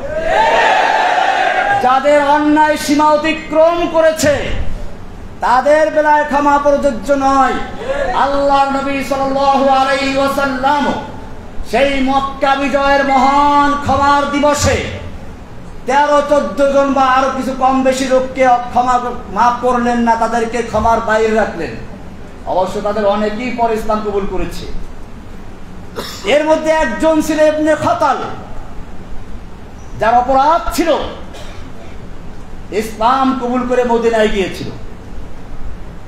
যাদের অন্যায় সীমা অতিক্রম করেছে তাদের বেলায় ক্ষমা প্রযোজ্য নয়। আল্লাহর নবী সাল্লাল্লাহু আলাইহি ওয়াসাল্লাম সেই মক্কা বিজয়ের মহান ক্ষমার দিবসে 13-14 জন বা আরো কিছু কম বেশি লোককে ক্ষমা মাফ করলেন না, তাদেরকে ক্ষমার বাইরে রাখলেন। অবশ্য তাদের অনেকেই পরে ইসলাম কবুল করেছে। এর মধ্যে একজন ছিল ইবনে খাতাল, যার অপরাধ ছিল ইসলাম কবুল করে মদিনায় গিয়েছিল।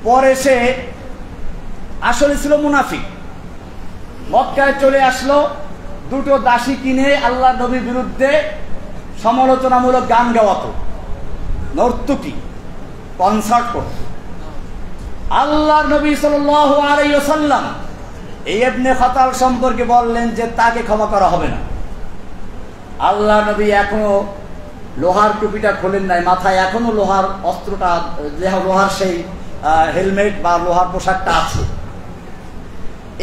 পরে সে আসলে ছিল মুনাফিক। মক্কায় চলে আসলো, দুটো দাসী কিনে আল্লাহ নবীর বিরুদ্ধে সমালোচনামূলক গান গাওয়াতো, নর্তকী, কনসার্ট করত। আল্লাহ নবী সাল্লাল্লাহু আলাইহি ওয়াসাল্লাম এই ইবনে খাতাল সম্পর্কে বললেন যে তাকে ক্ষমা করা হবে না। আল্লাহ নবী এখনো লোহার টুপিটা খোলেন নাই, মাথায় এখনো লোহার অস্ত্রটা, লোহার সেই হেলমেট বা লোহার পোশাকটা আছে।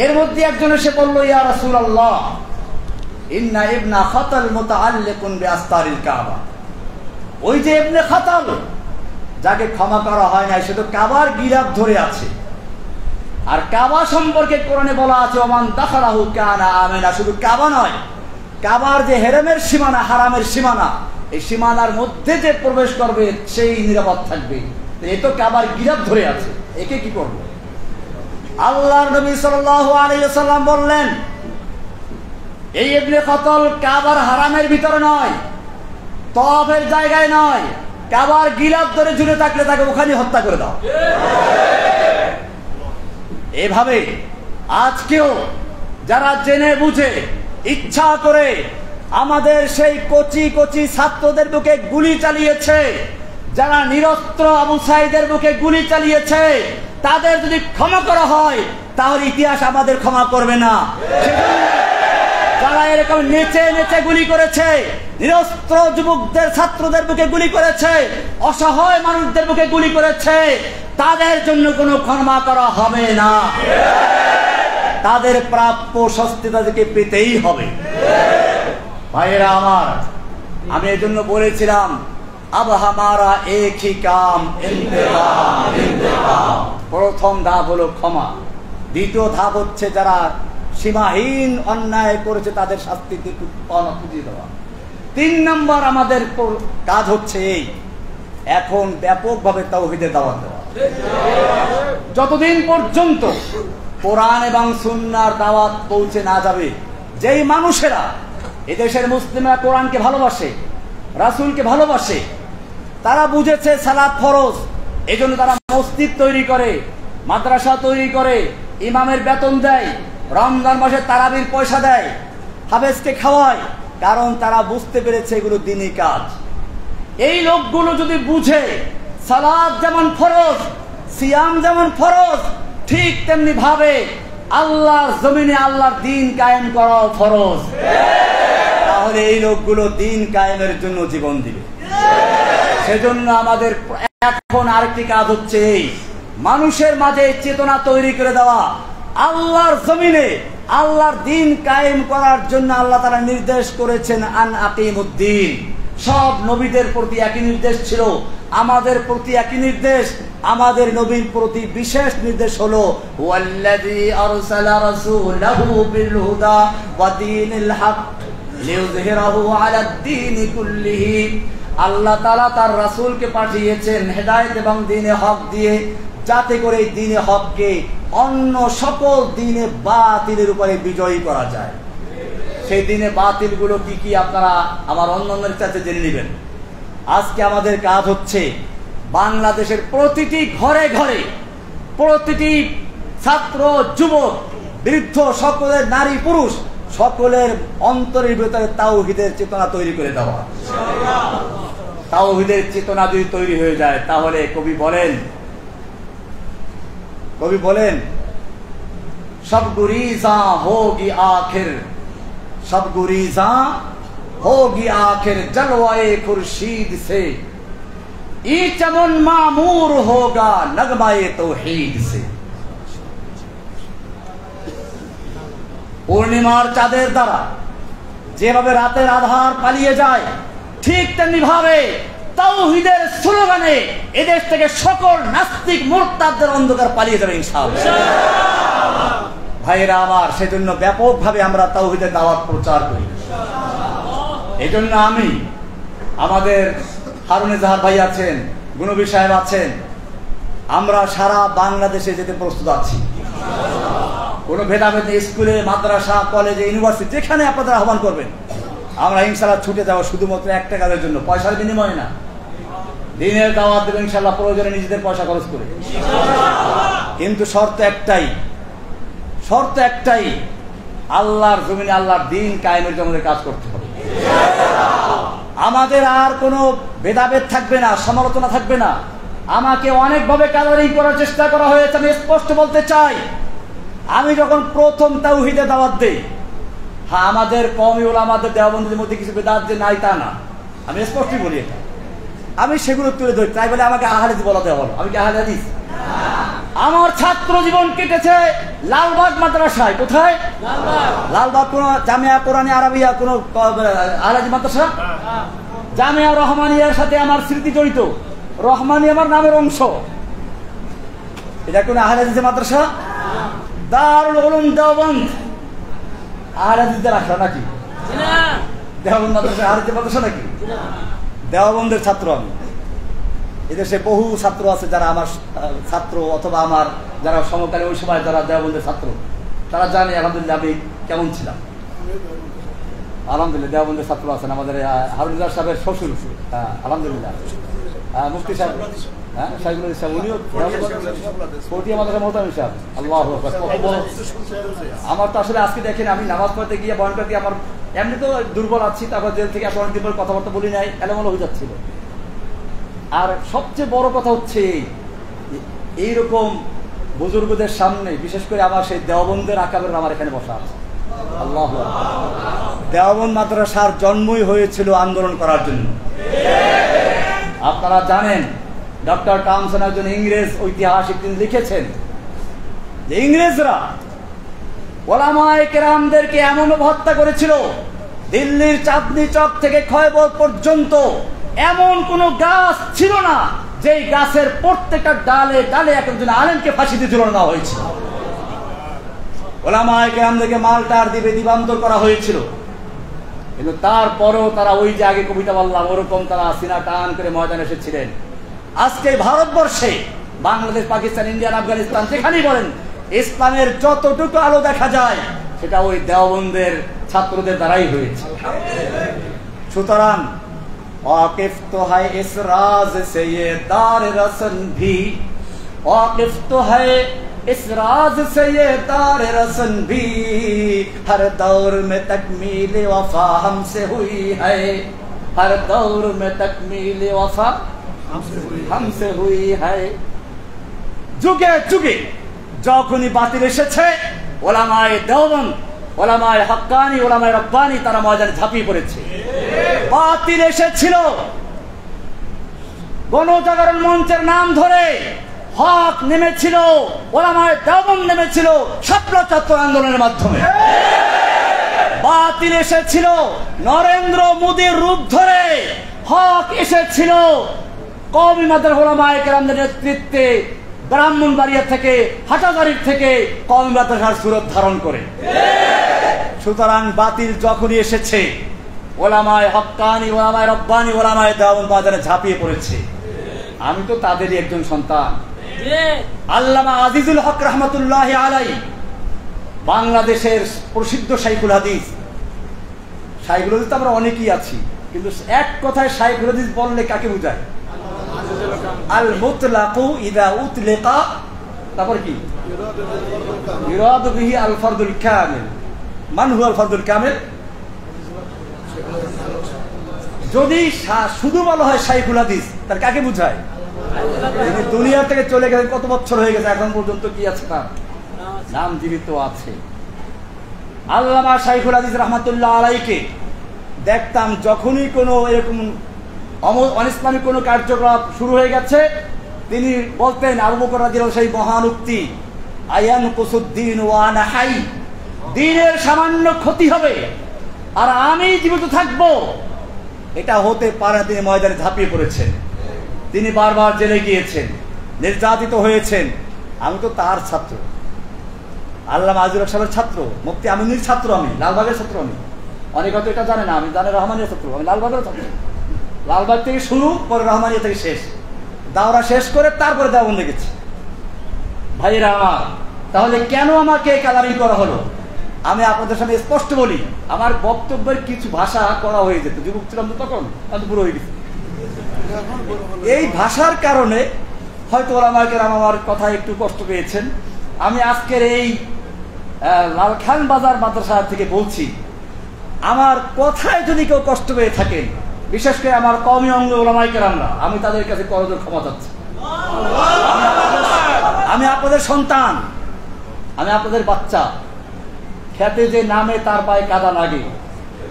এর মধ্যে একজন এসে বলল, ইয়া রাসূলুল্লাহ, ইন্না ইবনা খাতাল মুতাআল্লিকুন বিআস্তারিল কাবা। ওই যে ইবনে খাতাল, যাকে ক্ষমা করা হয় না, সে তো কাবার গিরাফ ধরে আছে। আর কাবা সম্পর্কে কোরআনে বলা আছে, ওমান দাখালাহু কানা আমিনা। শুধু কাবা নয়, কাবার যে হেরেমের সীমানা, হারামের সীমানা, এই সীমানার মধ্যে যে প্রবেশ করবে সেই নিরাপদ থাকবে। এ তো কাবার গিরাফ ধরে আছে, একে কি করব? আল্লাহর নবী সাল্লাল্লাহু আলাইহি ওয়াসাল্লাম বললেন, এই ইবনে খাতাল কাবার হারামের ভিতরে নয়, তওয়াফের জায়গায় নয়, কাবার গিলাফ ধরে ঝুলে থাকলে তাকে ওখানে হত্যা করে দাও। এভাবে আজকেও যারা জেনে বুঝে ইচ্ছা করে আমাদের সেই কচি কচি ছাত্রদের বুকে গুলি চালিয়েছে, যারা নিরস্ত্র আবু সাঈদের বুকে গুলি চালিয়েছে, তাদের যদি ক্ষমা করা হয় তাহলে ইতিহাস আমাদের ক্ষমা করবে না। যারা এরকম নেচে নেচে গুলি করেছে, নিরস্ত্র যুবকদের, ছাত্রদের বুকে গুলি করেছে, অসহায় মানুষদের বুকে গুলি করেছে, তাদের জন্য কোনো ক্ষমা করা হবে না। তাদের প্রাপ্য শাস্তি তাদেরকে পেতেই হবে। ভাইয়েরা আমার, আমি এই জন্য বলেছিলাম, আব হামারা এক হি কাম ইন্তেকাম ইন্তেকাম। প্রথম ধাপ হলো ক্ষমা, দ্বিতীয় ধাপ হচ্ছে যারা সীমাহীন অন্যায় করেছে তাদের শাস্তি খুঁজিয়ে দেওয়া। 3 নম্বর আমাদের কাজ হচ্ছে এই, এখন ব্যাপকভাবে তাওহীদের দাওয়াত দেওয়া। যতদিন পর্যন্ত কোরআন এবং সুন্নাহর দাওয়াত পৌঁছে না যাবে, যেই মানুষেরা এদেশের মুসলিমরা কোরআনকে ভালোবাসে, রাসূলকে ভালোবাসে, তারা বুঝেছে সালাত ফরজ, এজন্য তারা মসজিদ তৈরি করে, মাদ্রাসা তৈরি করে, ইমামের বেতন দেয়, রমজান মাসে তারাবির পয়সা দেয়, হাফেজকে খাওয়ায়, কারণ তারা বুঝতে পেরেছে এগুলো দ্বীনি কাজ। এই লোকগুলো যদি বুঝে সালাত যেমন ফরজ, সিয়াম যেমন ফরজ, ঠিক তেমনি ভাবে আল্লাহর জমিনে আল্লাহর দ্বীন কায়েম করাও ফরজ, তাহলে এই লোকগুলো দ্বীন কায়েমের জন্য জীবন দিবে। সেজন্য আমাদের এখন আরেকটি কাজ হচ্ছে এই, মানুষের মাঝে চেতনা তৈরি করে দেওয়া। আল্লাহর জমিনে আল্লাহর দ্বীন কায়েম করার জন্য আল্লাহ তাআলা নির্দেশ করেছেন, আন আকিমুদ্দীন। সব নবীদের প্রতি একই নির্দেশ ছিল, আমাদের প্রতি একই নির্দেশ। আমাদের নবীর প্রতি বিশেষ নির্দেশ হলো, ওয়াল্লাযী আরসালা রাসূলাহু বিল হুদা ওয়া দীনিল হক লিইয়ুযহিরাহু আলাদ দীনি কুল্লিহি। আল্লাহ তাআলা তার রাসূলকে পাঠিয়েছেন হেদায়েত এবং দ্বীনে হক দিয়ে, যাতে করে দ্বীনে হককে অন্য সকল দ্বীনে বাতিলের উপরে বিজয়ী করা যায়। সেই দিনে বাতিলগুলো কি কি আপনারা আমার অন্যান্যের কাছে জেনে নেবেন। আজকে আমাদের কাজ হচ্ছে বাংলাদেশের প্রতিটি ঘরে ঘরে, প্রতিটি ছাত্র, যুবক, বৃদ্ধ, সকলের নারী পুরুষ, সকলের অন্তরের ভিতরে তাওহীদের চেতনা তৈরি করে দেওয়া। তাওহীদের চেতনা যদি তৈরি হয়ে যায়, তাহলে কবি বলেন সব গুরিজা হোগি আখির, सब गुरीजा होगी आखिर जलवाए खुर्शीद से, ई चमन मामूर होगा नगमाए तौहीद से। পূর্ণিমার চাঁদের দ্বারা যেভাবে রাতের আধার পালিয়ে যায়, ঠিক তেমনি ভাবে তাওহীদের স্লোগানে এদেশ থেকে সকল নাস্তিক মুরতাদদের অন্ধকার পালিয়ে যাবে ইনশাআল্লাহ। ভাইরা আমার, সেজন্য ব্যাপকভাবে আমরা তাওহীদের দাওয়াত প্রচার করি। এজন্য আমি, আমাদের হারুন জাহার ভাই আছেন, গুণবী সাহেব আছেন, আমরা সারা বাংলাদেশে যেতে প্রস্তুত আছি। কোনো ভেদাভেদ নেই, স্কুলে, মাদ্রাসা, কলেজে, ইউনিভার্সিটি, যেখানে আপনারা আহ্বান করবেন আমরা ইনশাআল্লাহ ছুটে যাব, শুধুমাত্র একটা কাজের জন্য, পয়সার বিনিময়ে না। দিনের দাওয়াত দেবেন ইনশাআল্লাহ, প্রয়োজনে নিজেদের পয়সা খরচ করে। কিন্তু শর্ত একটাই, আল্লাহর জমিনে আল্লাহর দিন কায়েমের জন্য কাজ করতে হবে। আমাদের আর কোনো ভেদাভেদ থাকবে না, সমালোচনা থাকবে না। আমাকে অনেকভাবে কালারিং করার চেষ্টা করা হয়েছে, আমি স্পষ্ট বলতে চাই, আমি যখন প্রথম তাওহীদে দাওয়াত দেই, হ্যাঁ আমাদের কওমি উলামাদের দেওবন্দের মধ্যে কিছু বেদাত যে নাই তা না, আমি স্পষ্টই বলি এটা, আমি সেগুলো তুলে ধরি। তাই বলে আমাকে আহলে হাদিস বলা দেওয়া হলো, আমি কি আহলে হাদিস? আমার ছাত্র জীবন কেটেছে লালবাগ মাদ্রাসায়। কোথায়? লালবাগ। কোন জামিয়া কোরআনে আরবিয়া কোন আহলে হাদিস মাদ্রাসা? জামিয়া রহমানিয়ার সাথে আমার স্মৃতি জড়িত, রহমানি আমার নামের অংশ। এটা কোন আহলে হাদিসের মাদ্রাসা? দারুল উলুম দেওবন্দ আহলে হাদিসদের আখড়া নাকি? দেওবন্দ মাদ্রাসা আহলে হাদিসের মাদ্রাসা নাকি? দেওবন্দের ছাত্র আমি। এদেশে বহু ছাত্র আছে যারা আমার ছাত্র, অথবা আমার যারা সমকালীন ওই সময় যারা দেওবন্দের ছাত্র, তারা জানে আলহামদুলিল্লাহ আমি কেমন ছিলাম। আলহামদুলিল্লাহ দেওবন্দের ছাত্র আছেন, আমাদের হারুনুল্লাহ সাহেবের শ্বশুর, আলহামদুলিল্লাহ মুফতি সাহেব, শাইখুল ইসলাম, উনিও আল্লাহ। আমার তো আসলে আজকে দেখেন, আমি নামাজ পড়তে গিয়ে বয়ানটা দিয়ে আমার এমনি তো দুর্বল আছি, তারপর জেল থেকে আসলে অনেকদিন পর কথাবার্তা বলি নাই, এলোমেলো হয়ে যাচ্ছিল। আর সবচেয়ে বড় কথা হচ্ছে এইরকম বুজুর্গদের সামনে, বিশেষ করে আমার সেই দেওবন্দের আকাবের আমার এখানে বসা আছে। আল্লাহ। দেওবন্দ মাদ্রাসার জন্মই হয়েছিল আন্দোলন করার জন্য। আপনারা জানেন ডক্টর টমসন একজন ইংরেজ ঐতিহাসিক, তিনি লিখেছেন যে ইংরেজরা ওলামায়ে কেরামদেরকে এমন হত্যা করেছিল, দিল্লির চাঁদনি চক থেকে খয়বর পর্যন্ত এমন কোন গাছ ছিল না যেই গাছের প্রত্যেকটা ডালে ডালে একজন আলেমকে ফাঁসিতে ঝুলানো দেওয়া হয়েছিল। ওলামায়ে কেরামদেরকে মালটার দিবে দিবান্তর করা হয়েছিল। কিন্তু তারপরেও তারা ওই যে আগে কবিতা বললাম ওরকম তারা সিনা টান করে ময়দানে এসেছিলেন। আজকে ভারতবর্ষে বাংলাদেশ, পাকিস্তান, ইন্ডিয়া, আফগানিস্তান যেখানেই বলেন, ইসলামের যতটুকু আলো দেখা যায় সেটা ওই দেওবন্দের ছাত্রদের দ্বারাই হয়েছে। সুতরাং वाकिफ तो है इस राज से ये दार रसन भी, वाकिफ तो है इस राज से ये दार रसन भी, हर दौर में तकमील वफा हमसे हुई है, हर दौर में तकमील वफा हमसे हुई है। যুগে যুগে যখনই বাতিল এসেছে, ওলামায়ে দেওবন্দ, ওলামায়ে হক্কানি, ওলামায়ে রব্বানি তারা ময়দানে ঝাঁপিয়ে পড়েছে। বাতিল এসেছিল, গণজাগরণ মঞ্চের নাম ধরে হক নেমেছিল, ওলামায়ে দেওবন্দ নেমেছিল শাপলা চত্বর আন্দোলনের মাধ্যমে। বাতিল এসেছিল নরেন্দ্র মোদীর রূপ ধরে, হক এসেছিল কওমি মাদ্রাসা ওলামায়ে কেরামদের নেতৃত্বে ব্রাহ্মণবাড়িয়া থেকে, হাটাজারির থেকে কওমি মাদ্রাসার সুরত ধারণ করে। সুতরাং বাতিল যখনই এসেছে, ওলামায়ে হক্কানি, ওলামায়ে রব্বানি, ওলামায়ে দেওবন্দ বাজারে ঝাঁপিয়ে পড়েছে। আমি তো তাদেরই একজন সন্তান। আল্লামা আজিজুল হক রহমতুল্লাহি আলাইহি বাংলাদেশের প্রসিদ্ধ শাইখুল হাদিস। শাইখুল হাদিস তো আমরা অনেকেই আছি, কিন্তু এক কথায় শাইখুল হাদিস বললে কাকে বোঝায়? আল মুতলাকু ইদা উতলিকা, তারপর কি? ইরাদু বিহি আল ফারদুল কামিল। মান হুয়া আল ফারদুল কামিল? যদি শুধু বলা হয় শাইখুল হাদিস, তার কাকে বোঝায়? তিনি দুনিয়া থেকে চলে গেছেন, কত বছর হয়ে গেছে, এখন পর্যন্ত কি আছে? তার নাম জীবিত আছে। আল্লামা শাইখুল হাদিস রহমাতুল্লাহ আলাইহিকে দেখতাম যখনই কোনো এরকম অনিসলামী কোনো কার্যকলাপ শুরু হয়ে গেছে, তিনি বলতেন আবু বকর রাদিয়াল্লাহু সেই মহান উক্তি, আয়ান কুসুদ্দিন ওয়া আনা হাই, দ্বীনের সামান্য ক্ষতি হবে আর আমি জীবিত থাকবো, এটা হতে পারে না। তিনি ময়দানে ঝাঁপিয়ে পড়েছেন, তিনি বারবার জেলে গিয়েছেন, নির্যাতিত হয়েছেন। আমি তো তার ছাত্র, আল্লামা আজিজুল হক সাহেবের ছাত্র, মুফতি আমিনুর ছাত্র, আমি লালবাগের ছাত্র। আমি অনেক হয়তো এটা জানে না, আমি জানে রহমানিয়া ছাত্র, আমি লালবাগের ছাত্র। লালবাগ থেকে শুরু, পরে রহমানিয়া থেকে শেষ, দাওরা শেষ করে তারপরে দেওবন্দে গেছি। ভাইয়েরা আমার, তাহলে কেন আমাকে কালারিং করা হলো? আমি আপনাদের সামনে স্পষ্ট বলি, আমার বক্তব্যের কিছু ভাষা করা হয়ে যেত, যুবক ছিলাম তো তখন, আমি বুড়ো হয়ে গেছি। এই ভাষার কারণে হয়তো ওলামায়ে কেরাম আমার কথা একটু কষ্ট পেয়েছেন। আমি আজকের এই লালখান বাজার মাদ্রাসা থেকে বলছি, আমার কথায় যদি কেউ কষ্ট পেয়ে থাকেন, বিশেষ করে আমার কওমি অঙ্গ ওলামায়ে কেরামরা, আমি তাদের কাছে করজোড়ে ক্ষমা চাচ্ছি। আমি আপনাদের সন্তান, আমি আপনাদের বাচ্চা। খেতে যে নামে তার পায়ে কাদা লাগে।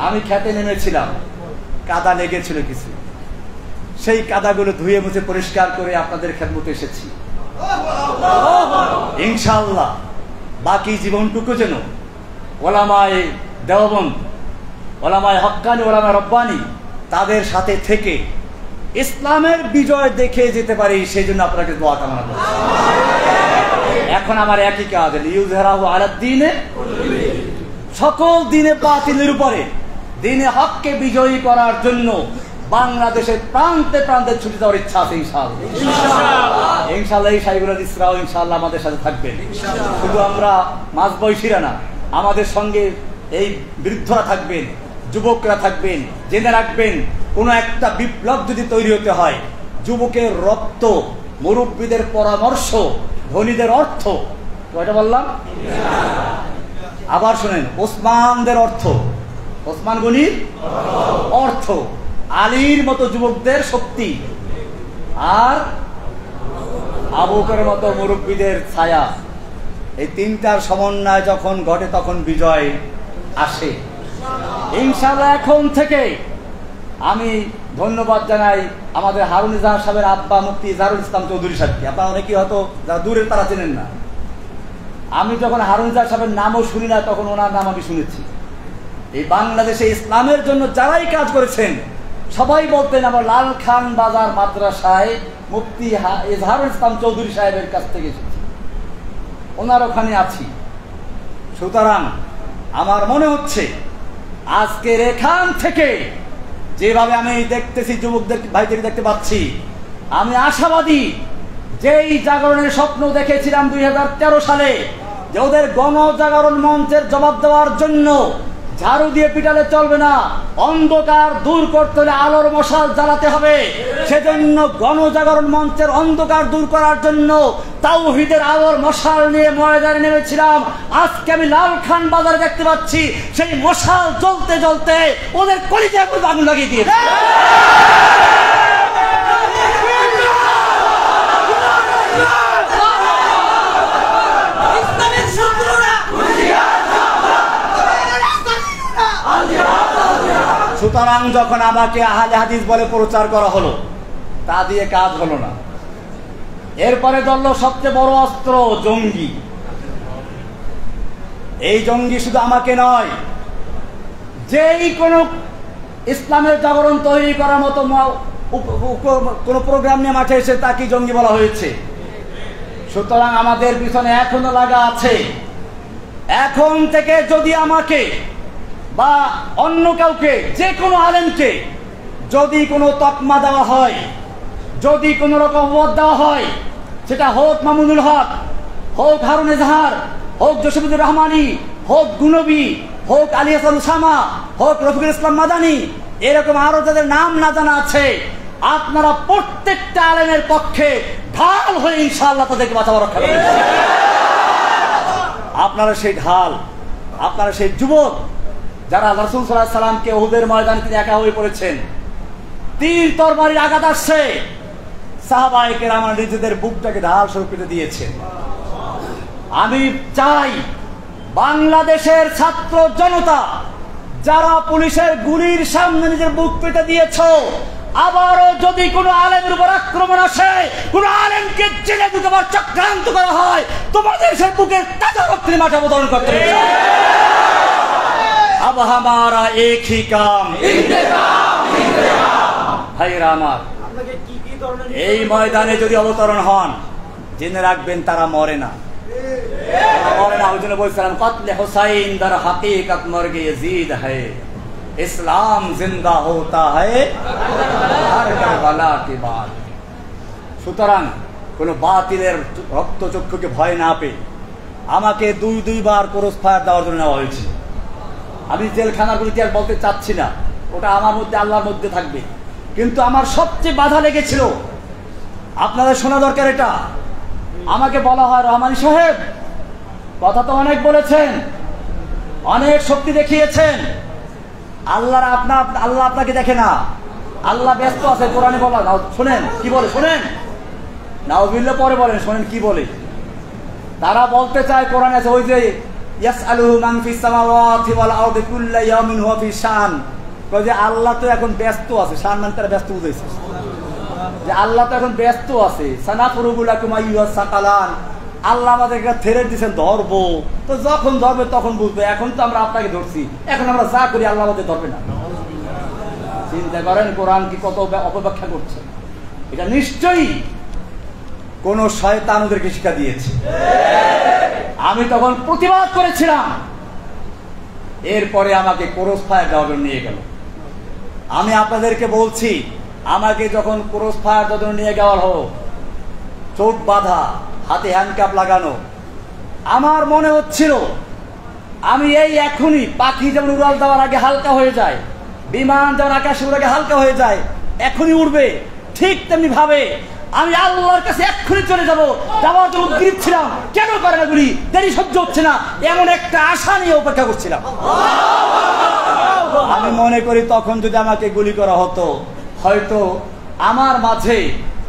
আমি খেতে নেমেছিলাম, কাদা লেগেছিল কিছু, সেই কাদাগুলো ধুয়ে মুছে পরিষ্কার করে আপনাদের খেদমতে এসেছি। ইনশাআল্লাহ বাকি জীবনটুকু যেন ওলামায়ে দেওবন্দ, ওলামায়ে হক্কানি, ওলামায়ে রব্বানি তাদের সাথে থেকে ইসলামের বিজয় দেখে যেতে পারি, সেই জন্য আপনাকে দোয়া কামনা করছি। এখন আমার একই কাজ, লিইয়ুযহিরাহু আলাদ-দীনে, সকল দিনে বাতিলের উপরে দিনে হককে বিজয়ী করার জন্য বাংলাদেশের প্রান্তে প্রান্তে ছুটে যাওয়ার ইচ্ছা আছে ইনশাআল্লাহ। ইনশাআল্লাহ এই সাইবুল ইসরাও ইনশাআল্লাহ আমাদের সাথে থাকবেন। শুধু আমরা মাঝবয়সীরা না, আমাদের সঙ্গে এই বৃদ্ধরা থাকবেন, যুবকরা থাকবেন। জেনে রাখবেন, কোন একটা বিপ্লব যদি তৈরি হতে হয়, যুবকের রক্ত, মুরব্বীদের পরামর্শ, ধনীদের অর্থ, কয়টা বললাম? আবার শুনেন, ওসমানদের অর্থ, ওসমান গনির অর্থ, আলীর মতো যুবকদের শক্তি, আর আবু বকরের মতো মুরব্বীদের ছায়া। এই তিনটার সমন্বয় যখন ঘটে তখন বিজয় আসে ইনশাআল্লাহ। এখন থেকে আমি ধন্যবাদ জানাই আমাদের হারুন ইজাহার সাহেবের আব্বা মুফতি ইজহারুল ইসলাম চৌধুরী সাহেবকে। আপনারা অনেকেই হয়তো যারা দূরের তারা চেনেন না। আমি যখন হারুন ইজাহার সাহেবের নামও শুনি না, তখন ওনার নাম আমি শুনেছি। এই বাংলাদেশে ইসলামের জন্য যারাই কাজ করেছেন সবাই বলতেন আমরা লালখান বাজার মাদ্রাসায় মুফতি ইজহারুল ইসলাম চৌধুরী সাহেবের কাছ থেকে এসেছি, ওনার ওখানে আছি। সুতরাং আমার মনে হচ্ছে আজকের এখান থেকে যেভাবে আমি দেখতেছি, যুবকদের ভাইদের দেখতে পাচ্ছি, আমি আশাবাদী যেই জাগরণের স্বপ্ন দেখেছিলাম 2013 সালে, যে ওদের গণজাগরণ মঞ্চের জবাব দেওয়ার জন্য ঝাড়ু দিয়ে পিটালে চলবে না, অন্ধকার দূর করতে হলে আলোর মশাল জ্বালাতে হবে। সেজন্য গণজাগরণ মঞ্চের অন্ধকার দূর করার জন্য তাওহীদের আলোর মশাল নিয়ে ময়দানে নেমেছিলাম। আজকে আমি লালখান বাজারে দেখতে পাচ্ছি সেই মশাল জ্বলতে জ্বলতে ওদের কলিজায় আগুন লাগিয়ে দিয়েছে। সুতরাং যখন আমাকে আহলে হাদিস বলে প্রচার করা হলো, তা দিয়ে কাজ হলো না। এরপরে ধরল সবচেয়ে বড় অস্ত্র, জঙ্গি। এই জঙ্গি শুধু আমাকে নয়, যেই কোন ইসলামের জাগরণ তৈরি করার মতো কোন প্রোগ্রাম নিয়ে মাঠে এসে তাকে জঙ্গি বলা হয়েছে। সুতরাং আমাদের পিছনে এখনো লাগা আছে। এখন থেকে যদি আমাকে বা অন্য কাউকে, যে কোনো আলেমকে যদি কোনো তকমা দেওয়া হয়, যদি কোনো রকম অপবাদ দেওয়া হয়, সেটা হোক মামুনুল হক, হোক হারুন ইজহার, হোক জসিমুদ্দিন রহমানি, হোক গুনবী, হোক আলী হাসান উসামা, হোক রফিকুল ইসলাম মাদানী, এরকম আরো যাদের নাম না জানা আছে, আপনারা প্রত্যেকটা আলেমের পক্ষে ঢাল হয়ে ইনশাআল্লাহ তাদেরকে বাঁচাবার রক্ষা করবেন। আপনারা সেই ঢাল, আপনারা সেই যুবক যারা রাসূল সাল্লাল্লাহু আলাইহি সাল্লামকে উহুদের ময়দানে তিনি একা হয়ে পড়েছেন, তীর তরবারির আঘাত আসছে, সাহাবায়ে কেরাম নিজেদের বুকটাকে ঢাল স্বরূপ পেতে দিয়েছেন। আমি চাই বাংলাদেশের ছাত্র জনতা যারা পুলিশের গুলির সামনে নিজের বুক পেতে দিয়েছ, আবারও যদি কোনো আলেমের উপর আক্রমণ আসে, কোন আলেমকে জেলে ঢুকাবার চক্রান্ত করা হয়, তোমাদের সে বুকের তাজা রক্তের মাঠে অবতরণ করতে হবে। अब हमारा एक ही काम, ভাইরা আমার, এই ময়দানে যদি অবতরণ হন, জেনে রাখবেন তারা মরে না, মরে না। ওই জন্য বলছিলাম, কতলে হুসাইন দর হकीकत মরগে यजीद है, ইসলাম জিন্দা होता है हर करबला के बाद। সুতরাং কোন বাতিলের রক্তচক্ষুকে ভয় না পেয়ে আমাকে দুইবার ক্রস ফায়ার দেওয়ার জন্য নেওয়া হয়েছে। আমি জেলখানাগুলিতে আর বলতে চাচ্ছি না, ওটা আমার মধ্যে আল্লাহর মধ্যে থাকবে। কিন্তু আমার সবচেয়ে বাধা লেগেছিল, আপনাদের শোনা দরকার এটা। আমাকে বলা হয়, রহমানী সাহেব কথা তো অনেক বলেছেন, অনেক শক্তি দেখিয়েছেন, আল্লাহ আপনাকে দেখে না, আল্লাহ ব্যস্ত আছে। কোরআনে বলা, শোনেন কি বলে, শোনেন নাউযুবিল্লাহ, পরে বলেন, শোনেন কি বলে। তারা বলতে চায় কোরআনে আছে ওই যে ইয়াসআলুহু মান ফিস সামাওয়াতি ওয়াল আরদি কুল্লু ইয়াউমিন হুয়া ফি শান, কই যে আল্লাহ তো এখন ব্যস্ত আছে। শান মানে তারা ব্যস্ত বুঝাইছে, যে আল্লাহ তো এখন ব্যস্ত আছে। সানাফুরুগু লাকুম আইয়ুহাস সাকালান, আল্লাহ আমাদেরকে ছেড়ে দিয়েছেন ধরবো, তো যখন ধরবে তখন বুঝবে। এখন তো আমরা আপনাকে ধরছি, এখন আমরা যা করি আল্লাহ আমাদের ধরবে না। চিন্তা করেন কোরআন কি কত অপব্যাখ্যা করছে। এটা নিশ্চয়ই কোন শয়তান ওদেরকে শিক্ষা দিয়েছে। আমি তখন প্রতিবাদ করেছিলাম, এরপরে আমাকে ক্রস ফায়ার দেওয়ার জন্য নিয়ে গেল। আমি আপনাদেরকে বলছি, আমাকে যখন ক্রস ফায়ার দেওয়ার জন্য নিয়ে যাওয়া হলো, চোখ বাঁধা, হাতে হ্যান্ডকাপ লাগানো, আমার মনে হচ্ছিল আমি এই এখনই, পাখি যেমন উড়াল দেওয়ার আগে হালকা হয়ে যায়, বিমান যেমন আকাশে উড়ে হালকা হয়ে যায়, এখনই উড়বে, ঠিক তেমনি ভাবে আমি আল্লাহর কাছে এক্ষুনি চলে যাবো। যাওয়ার জন্য উদ্গ্রীব ছিলাম, কেন করে না গুলি, দেরি সহ্য হচ্ছে না, এমন একটা আশা নিয়ে অপেক্ষা করছিলাম। আমি মনে করি তখন যদি আমাকে গুলি করা হতো, হয়তো আমার মাঝে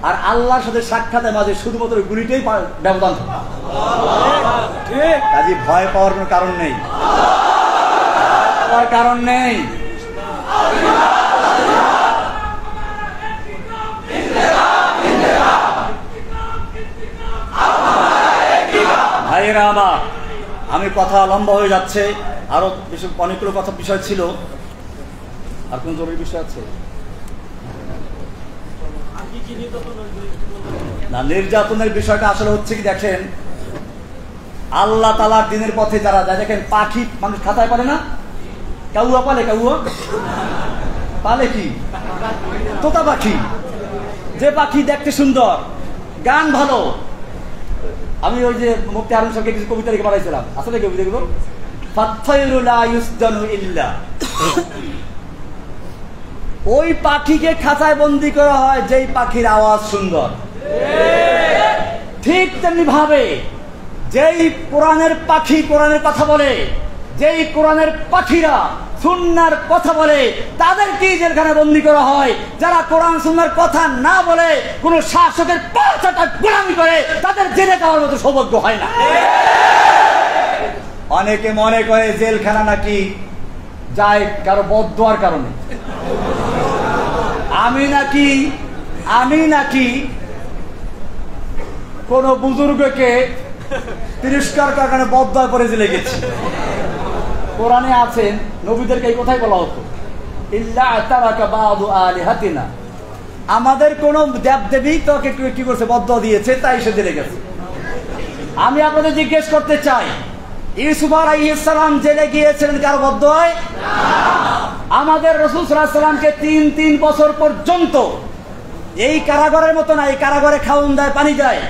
আর আল্লাহর সাথে সাক্ষাতের মাঝে শুধুমাত্র গুলিটাই ব্যবধান থাকতো। কাজে ভয় পাওয়ার কোনো কারণ নেই, কারণ নেই। ভাইয়েরা আমার, আমি কথা লম্বা হয়ে যাচ্ছে, আরো অনেকগুলো কথা বিষয় ছিল। আর কোন জরুরি বিষয় আছে না? নির্যাতনের বিষয়টা আসলে হচ্ছে কি, দেখেন আল্লাহ তাআলার দিনের পথে যারা যায়, দেখেন পাখি মানুষ খাতায় পারে না, কাউয়া পালে, কাউয়া পালে কি, তোতা পাখি, যে পাখি দেখতে সুন্দর, গান ভালো। আমি ওই যে মুফতি হারুন সাহেবকে কিছু কবিতা লিখে বানাইছিলাম, আসলে কবিতাগুলো ফাত্তায়রু লা ইউসদানু ইল্লা, ওই পাখিকে খাঁচায় বন্দি করা হয় যেই পাখির আওয়াজ সুন্দর। ঠিক তেমনি ভাবে যেই কোরআনের পাখি কোরআনের কথা বলে, যেই কোরআনের পাখিরা সুন্নাহর কথা বলে, তাদেরকে জেলখানায় বন্দি করা হয়। যারা কোরআন সুন্নাহর কথা না বলে কোন শাসকের পাঁচটা গোলামি করে, তাদের জেলে যাওয়ার মতো সৌভাগ্য হয় না। অনেকে মনে করে জেলখানা নাকি যায় কারো বদদোয়ার কারণে। আমি নাকি কোন বুজুর্গকে তিরস্কার করার কারণে বদদোয়া করে জেলে গেছি। কোরআনে আছেন, নবীদেরকে এই কথাই বলা হতো, ইল্লা তারাকা বাদু আলিহাতিনা, আমাদের কোন দেবদেবী তোকে কি করছে, বদদোয়া দিয়েছে, তাই সে জেলে গেছে। আমি আপনাদের জিজ্ঞেস করতে চাই, ইউসুফ আলাইহিস সালাম জেলে গিয়েছিলেন কার বদদোয়ায়? আমাদের রাসূল সাল্লাল্লাহু আলাইহি ওয়াসাল্লামকে 3 বছর পর্যন্ত এই কারাগারের মতো না, এই কারাগারে খাওন দেয়, পানি দেয়।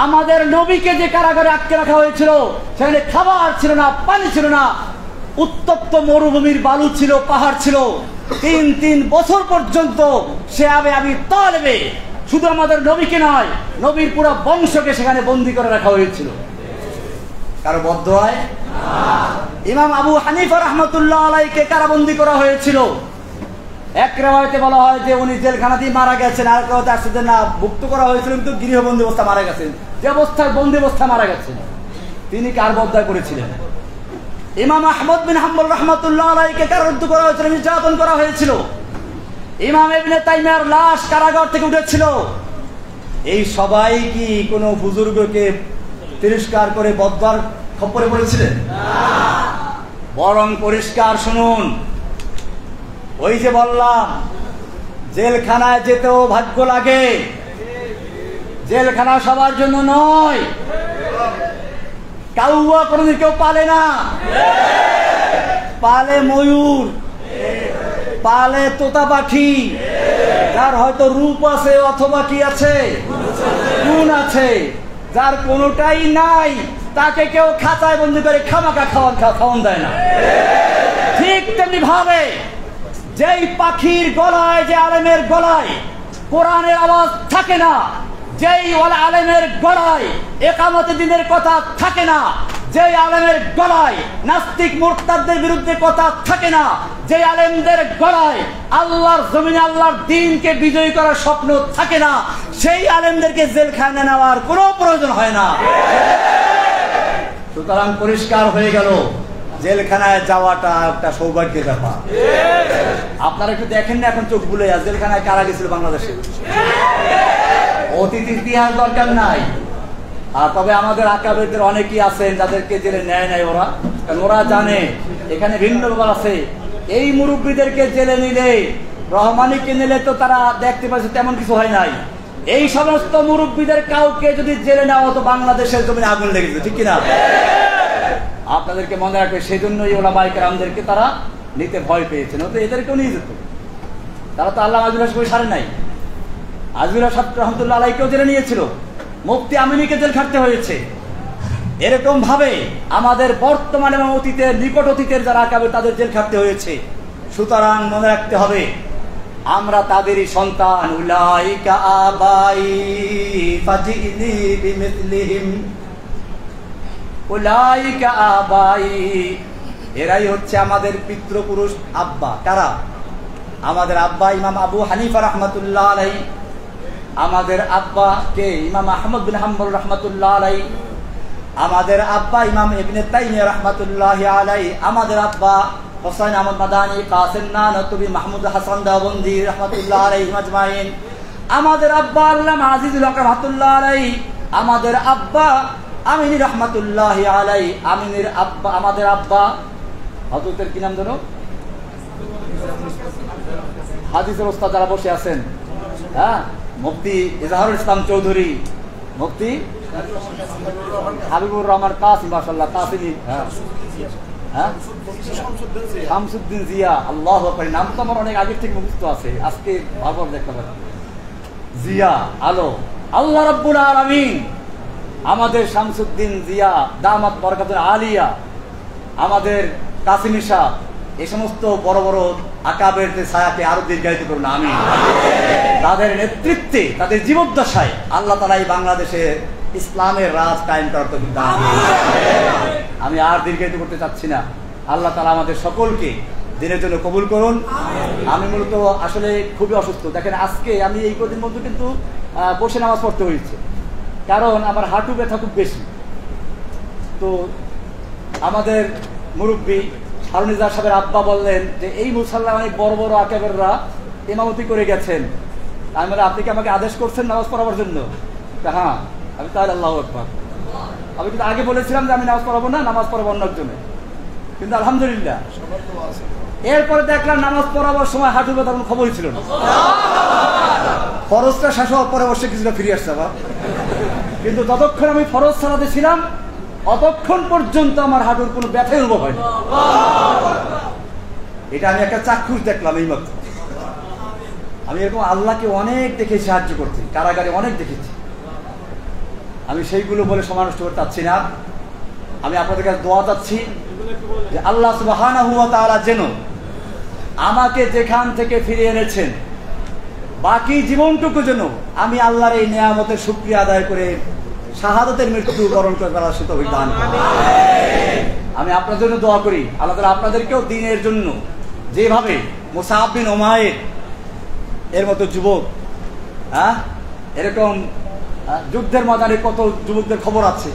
আমাদের নবীকে যে কারাগারে আটকে রাখা হয়েছিল, সেখানে খাবার ছিল না, পানি ছিল না, উত্তপ্ত মরুভূমির বালু ছিল, পাহাড় ছিল। 3 বছর পর্যন্ত সে আবি তালেবে, শুধু আমাদের নবীকে নয়, নবীর পুরো বংশকে সেখানে বন্দী করে রাখা হয়েছিল। কারো বদদোয়ায়? ইমাম আবু হানিফা রাহমাতুল্লাহ আলাইহিকে কারাবন্দী করা হয়েছিল। এক রিওয়ায়াতে বলা হয় যে উনি জেলখানাতেই মারা গেছেন, আর কেউ তার সাথে না মুক্ত করা হয়েছিল, কিন্তু গৃহবন্দী অবস্থা মারা গেছেন। যে অবস্থায় বন্দী অবস্থা মারা গেছেন, তিনি কার বদদোয়া করেছিলেন? ইমাম আহমদ বিন হাম্বল রাহমাতুল্লাহ আলাইহিকে কারারুদ্ধ করা হয়েছিল, নির্যাতন করা হয়েছিল। ইমাম ইবনে তাইমিয়ার লাশ কারাগার থেকে উঠেছিল। এই সবাই কি কোনো বুজুর্গকে তিরস্কার করে বদদোয়ার খপ্পরে পড়েছিলেন? বরং পরিষ্কার শুনুন, ওই যে বললাম জেলখানায় যেতেও ভাগ্য লাগে, জেলখানা সবার জন্য নয়। কাউয়া কোনদিন কেউ পালে না, পালে ময়ূর, পালে তোতা পাখি, যার হয়তো রূপ আছে অথবা কি আছে, গুণ আছে। যার কোনোটাই নাই, তাকে কেউ খাঁচায় বন্দি করে খামাকা খাওয়ান দেয় না। ঠিক তেমনি ভাবে যেই পাখির গলায়, যে আলেমের গলায় কোরআনের আওয়াজ থাকে না, যেই আলেমের গলায় একামতে দিনের কথা থাকে না, যে আলেমের গলায় নাস্তিক মুরতাদদের বিরুদ্ধে কথা থাকে না, যে আলেমদের গলায় আল্লাহর জমিনে আল্লাহর দ্বীনকে বিজয়ী করার স্বপ্ন থাকে না, সেই আলেমদেরকে জেলখানে নেওয়ার কোনো প্রয়োজন হয় না। সুতরাং পরিষ্কার হয়ে গেল, জেলখানায় যাওয়াটা একটা সৌভাগ্যের ব্যাপার। আপনারা একটু দেখেন না এখন চোখ বুলে, জেলখানায় কারা গেছিল বাংলাদেশে? অতীত ইতিহাস দরকার নাই। আর তবে আমাদের আকাবেরদের অনেকেই আছেন যাদেরকে জেলে নেয় নাই ওরা, কারণ ওরা জানে এখানে ভিন্ন ব্যাপার আছে। এই মুরব্বীদেরকে জেলে নিলে, রহমানিকে নিলে তো তারা দেখতে পাচ্ছে তেমন কিছু হয় নাই। এই সমস্ত মুরব্বীদের কাউকে যদি জেলে নেওয়া হতো বাংলাদেশের জমিনে আগুন লেগে যেত, ঠিক কিনা? আপনাদেরকে মনে রাখবে, সেই জন্যই ওলামায়ে কেরামদেরকে তারা নিতে ভয় পেয়েছেন, তো এদেরকেও নিয়ে যেত। তারা তো আল্লাহ আজুল হাসান সারে নাই। আজুল হাসান রহমতুল্লাহ আলাইকেও জেলে নিয়েছিল, মুফতি আমিনীকে জেল খাটতে হয়েছে। এরকম ভাবে আমাদের বর্তমান এবং অতীতের, নিকট অতীতের যারা আকাবে তাদের জেল খাটতে হয়েছে। সুতরাং মনে রাখতে হবে, আমরা তাদেরই সন্তান। উলাইকা আবাই ফাজিনি বিমিসলিহিম, উলাইকা আবাই, এরাই হচ্ছে আমাদের পিতৃপুরুষ আব্বা। কারা? আমাদের আব্বা ইমাম আবু হানিফা রাহমাতুল্লাহ আলাইহি, আমাদের আব্বা কে? ইমাম আহমদ বিন হাম্বল রাহমাতুল্লাহ আলাইহি, আমাদের আব্বা ইমাম ইবনে তাইমিয়া রাহমাতুল্লাহ আলাইহি, আমাদের আব্বা হোসেন আহমদ মাদানী, কাসিম নানতুবি, মাহমুদ হাসান দেওবন্দি রাহমাতুল্লাহ আলাইহি আজমাইন, আমাদের আব্বা আল্লামা আজিজুল হক রাহমাতুল্লাহ আলাইহি, আমাদের আব্বা আমিনী রাহমাতুল্লাহ আলাইহি, আমিনীর আব্বা, আমাদের আব্বা হযরতের কি নাম জানো? হাদিসের ওস্তাদ যারা বসে আছেন, হ্যাঁ, মুফতি ইজহারুল ইসলাম চৌধুরী, মুফতি হাবিবুর রহমান কাসিম, মাশাআল্লাহ কাসিমি, হ্যাঁ, শামসুদ্দিন জিয়া। আল্লাহু আকবার, নাম তো আমার অনেক আগে থেকে মুখস্থ আছে, আজকে ভাববার দেখতে পাচ্ছি। জিয়া আলো, আল্লাহ রাব্বুল আলামিন আমাদের শামসুদ্দিন জিয়া দামাত বরকাতুল আলিয়া, আমাদের কাসিমি শাহ, এই সমস্ত বড় বড় আকাবেরদের ছায়াকে আরো দীর্ঘায়িত করুন, আমিন। তাদের নেতৃত্বে, তাদের জীবদ্দশায় আল্লাহ তাআলা এই বাংলাদেশে ইসলামের রাজ কায়েম করার তৌফিক দান করুন। আমি আর দীর্ঘায়িত করতে চাচ্ছি না। আল্লাহ তাআলা আমাদের সকলকে দিনের জন্য কবুল করুন। আমি মূলত আসলে খুবই অসুস্থ। দেখেন, আজকে আমি এই কদিন মধ্যে কিন্তু বসে নামাজ পড়তে হয়েছে, কারণ আমার হাঁটু ব্যথা খুব বেশি। তো আমাদের মুরব্বী হারুনিজার সাহেবের আব্বা বললেন যে এই মুসাল্লা অনেক বড় বড় আকাবেররা ইমামতি করে গেছেন, আমি বলে আপনি কি আমাকে আদেশ করছেন নামাজ পড়াবার জন্য? হ্যাঁ। আমি তাহলে আল্লাহু আকবার। আমি কিন্তু আগে বলেছিলাম যে আমি নামাজ পড়াবো না, নামাজ পড়াবো অন্য জন্য, কিন্তু আলহামদুলিল্লাহ এরপরে দেখলাম নামাজ পড়াবার সময় হাঁটু ব্যথা কোনো খবরই ছিল না। ফরজটা শেষ হওয়ার পরে অবশ্যই কিছুটা ফিরে আসছে আবার, কিন্তু যতক্ষণ আমি ফরজ সালাতে ছিলাম অতক্ষণ পর্যন্ত আমার হাঁটুর কোনো ব্যথাই অনুভব হয়নি। এটা আমি একটা চাক্ষুষ দেখলাম এই মাত্র। আমি এরকম আল্লাহকে অনেক দেখে সাহায্য করছি, কারাগারে অনেক দেখেছি। আমি সেইগুলো বলে সময় নষ্ট করতে চাচ্ছি না। আমি আপনাদের কাছে দোয়া চাচ্ছি যে আল্লাহ সুবহানাহু ওয়া তাআলা যেন আমাকে যেখান থেকে ফিরিয়ে এনেছেন বাকি জীবনটুকু যেন আমি আল্লাহর এই নিয়ামতের শুকরিয়া আদায় করে শাহাদাতের মৃত্যু বরণ করে ফেলার তৌফিক দান করুন। আমি আপনাদের জন্য দোয়া করি, আল্লাহ তাআলা আপনাদেরকেও দ্বীনের জন্য যেভাবে মুসআব বিন উমাইর এর মতো যুবক, হ্যাঁ, এরকম যুদ্ধের ময়দানে কত যুবকদের খবর আছে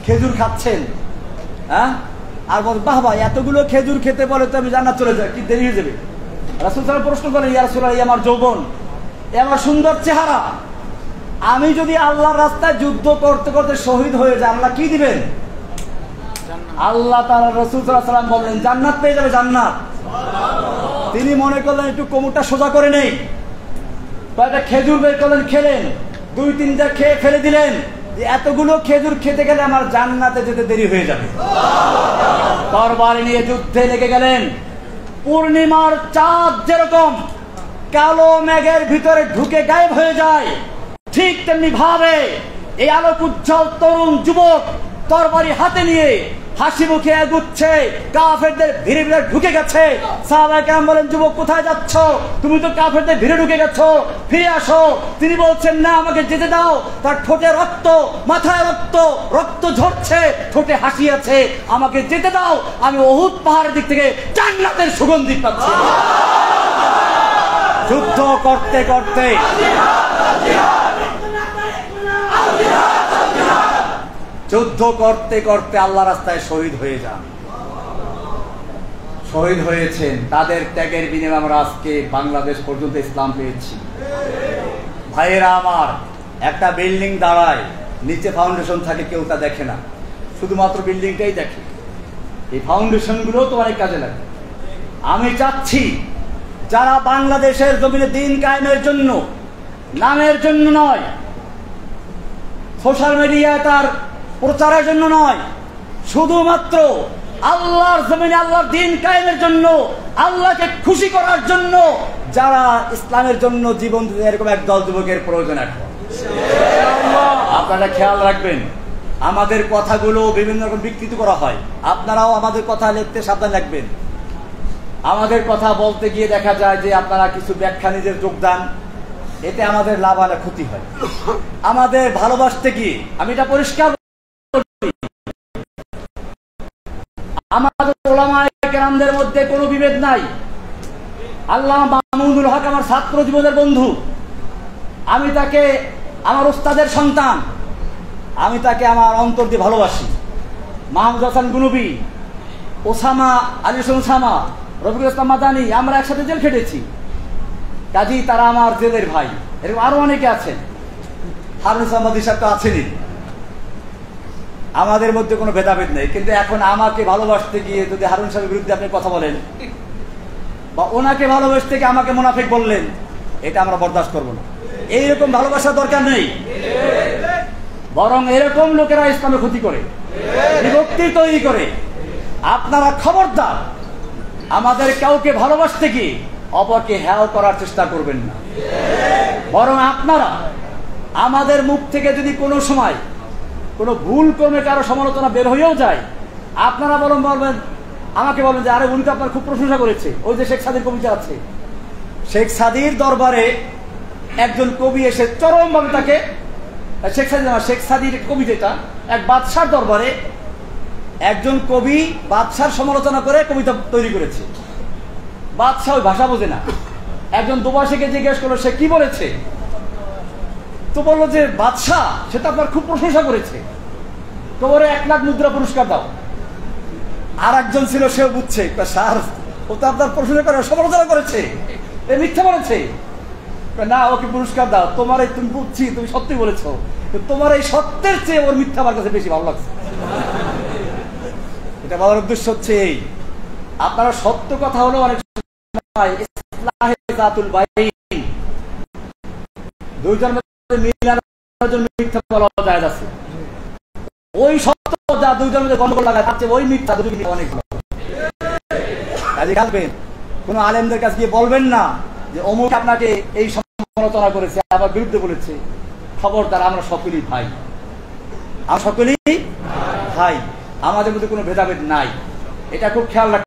খেজুর খাচ্ছেন, হ্যাঁ, আর বল বাহ ভাই এতগুলো খেজুর খেতে বলে তো আমি জান্নাত চলে যাই, কি দেরি হয়ে যাবে? রাসূল সাল্লাল্লাহু আলাইহি ওয়াসাল্লাম প্রশ্ন করেন, ইয়া রাসূলুল্লাহ, এই আমার যৌবন, এই আমার সুন্দর চেহারা, আমি যদি আল্লাহর রাস্তায় যুদ্ধ করতে করতে শহীদ হয়ে যাই আল্লাহ কি দিবেন? আল্লাহ তাআলা রাসূল সাল্লাল্লাহু আলাইহি ওয়াসাল্লাম বললেন জান্নাত পেয়ে যাবে, জান্নাত। তিনি মনে করলেন একটু কোমরটা সোজা করে নেই, কয়েকটা খেজুর বের করলেন, খেলেন, দুই তিনটা খেয়ে ফেলে দিলেন, যে এতগুলো খেজুর খেতে গেলে আমার জান্নাতে যেতে দেরি হয়ে যাবে। তরবারি নিয়ে যুদ্ধে লেগে গেলেন। পূর্ণিমার চাঁদ যেরকম কালো মেঘের ভিতরে ঢুকে গায়েব হয়ে যায়, ঠিক তেমনি ভাবে এই আলোক উজ্জ্বল তরুণ যুবক তরবারি হাতে নিয়ে হাসি মুখে এগুচ্ছে, কাফেরদের ভিড়ে ভিড়ে ঢুকে গেছে। সাহাবায়ে কেরাম বলেন, যুবক কোথায় যাচ্ছ? তুমি তো কাফেরদের ভিড়ে ঢুকে গেছো, ফিরে আসো। তিনি বলছেন, না, আমাকে যেতে দাও। তার ঠোঁটে রক্ত, মাথায় রক্ত, রক্ত ঝরছে, ঠোঁটে হাসি আছে, আমাকে যেতে দাও। আমি উহুদ পাহাড়ের দিক থেকে জান্নাতের সুগন্ধি পাচ্ছি। যুদ্ধ করতে করতে আল্লাহ রাস্তায় শহীদ হয়ে যান। শহীদ হয়েছেন, তাদের ত্যাগের বিনিময়ে আমরা আজকে বাংলাদেশ পর্যন্ত ইসলাম পেয়েছি। ভাইয়েরা আমার, একটা বিল্ডিং দাঁড়ায়, নিচে ফাউন্ডেশন থাকে, কেউ তা দেখে না, শুধুমাত্র বিল্ডিংটাই দেখে। এই ফাউন্ডেশন গুলো তো অনেক কাজে লাগে। আমি চাচ্ছি যারা বাংলাদেশের জমিনে দ্বীন কায়েমের জন্য, নামের জন্য নয়, সোশ্যাল মিডিয়ায় তার প্রচারের জন্য নয়, শুধুমাত্র আল্লাহর জমিনে আল্লাহর দ্বীন কায়েমের জন্য, আল্লাহকে খুশি করার জন্য যারা ইসলামের জন্য জীবন দিতে, এরকম একদল যুবকের প্রয়োজন এখন। আপনারা খেয়াল রাখবেন, আমাদের কথাগুলো বিভিন্ন রকম বিকৃত করা হয়। আপনারাও আমাদের কথা লিখতে সাবধান রাখবেন। আমাদের কথা বলতে গিয়ে দেখা যায় যে আপনারা কিছু ব্যাখ্যা নিজের যোগদান, এতে আমাদের লাভ আর ক্ষতি হয়। আমাদের ভালোবাসতে গিয়ে আমি এটা পরিষ্কার করি, আমাদের উলামায়ে কেরামদের মধ্যে কোনো বিভেদ নাই। আল্লামা মামুনুল হক আমার ছাত্র জীবনের বন্ধু, আমি তাকে আমার ওস্তাদের সন্তান, আমি তাকে আমার অন্তর দিয়ে ভালোবাসি। মাহমুদ হাসান গুনবি, ওসামা আলী ওসামা, রফিকুল ইসলাম মাদানী, আমরা একসাথে জেল খেটেছি, কাজী তারা আমার জেলের ভাই। এরকম আরো অনেকে আছেন, হারুন ইসলাম মাদি সাহেব তো আছেনই। আমাদের মধ্যে কোনো ভেদাভেদ নেই। কিন্তু এখন আমাকে ভালোবাসতে গিয়ে যদি হারুন সাহেবের বিরুদ্ধে আপনি কথা বলেন, বা ওনাকে ভালোবাসতে গিয়ে আমাকে মুনাফিক বললেন, এটা আমরা বরদাস্ত করবো না। এইরকম ভালোবাসার দরকার নেই, বরং এরকম লোকেরা ইসলামের ক্ষতি করে, বিভক্তি তৈরি করে। আপনারা খবরদার আমাদের কাউকে ভালোবাসতে গিয়ে অপরকে হেয় করার চেষ্টা করবেন না। বরং আপনারা আমাদের মুখ থেকে যদি কোনো সময় কোনো ভুল ক্রমে কারো সমালোচনা বের হয়েও যায়, আপনারা বরং বলবেন, আমাকে বলবেন যে আরে উনি তো আপনার খুব প্রশংসা করেছে। ওই যে শেখ সাদির কবিতা আছে, শেখ সাদির দরবারে একজন কবি এসে চরমভাবে তাকে, শেখ সাদির কবিতাটা এক বাদশার দরবারে একজন কবি বাদশার সমালোচনা করে কবিতা তৈরি করেছে। বাদশাহ ওই ভাষা বোঝে না, একজন দোবাসীকে জিজ্ঞেস করলো সে কি বলেছে, তো বললো যে বাদশাহ সে তো আপনার খুব প্রশংসা করেছে, তো ওরে 1 লাখ মুদ্রা পুরস্কার দাও। আর একজন ছিল, সেও বুঝছে, স্যার ও তো আপনার প্রশংসা করে সমালোচনা করেছে, এ মিথ্যা বলেছে। না, ওকে পুরস্কার দাও, তোমার এই, তুমি বুঝছি তুমি সত্যি বলেছো, তোমার এই সত্যের চেয়ে ওর মিথ্যা আমার কাছে বেশি ভালো লাগছে। এটা বলার উদ্দেশ্য হচ্ছে এই, আপনারা সত্য কথা হলো অনেক দুইজন মিথ্যা বলা যায় আছে, ওই সত্য যা দুইজন মধ্যে গন্ডগোল লাগায় তার চেয়ে ওই মিথ্যা অনেক কাজে খালবেন। কোন আলেমদের কাছে গিয়ে বলবেন না যে অমুক আপনাকে এই সমালোচনা করেছে, আবার বিরুদ্ধে বলেছে। খবরদার, আমরা সকলেই ভাই, আমরা সকলেই ভাই, আমাদের মধ্যে কোনো ভেদাভেদ নাই, এটা খুব খেয়াল রাখতে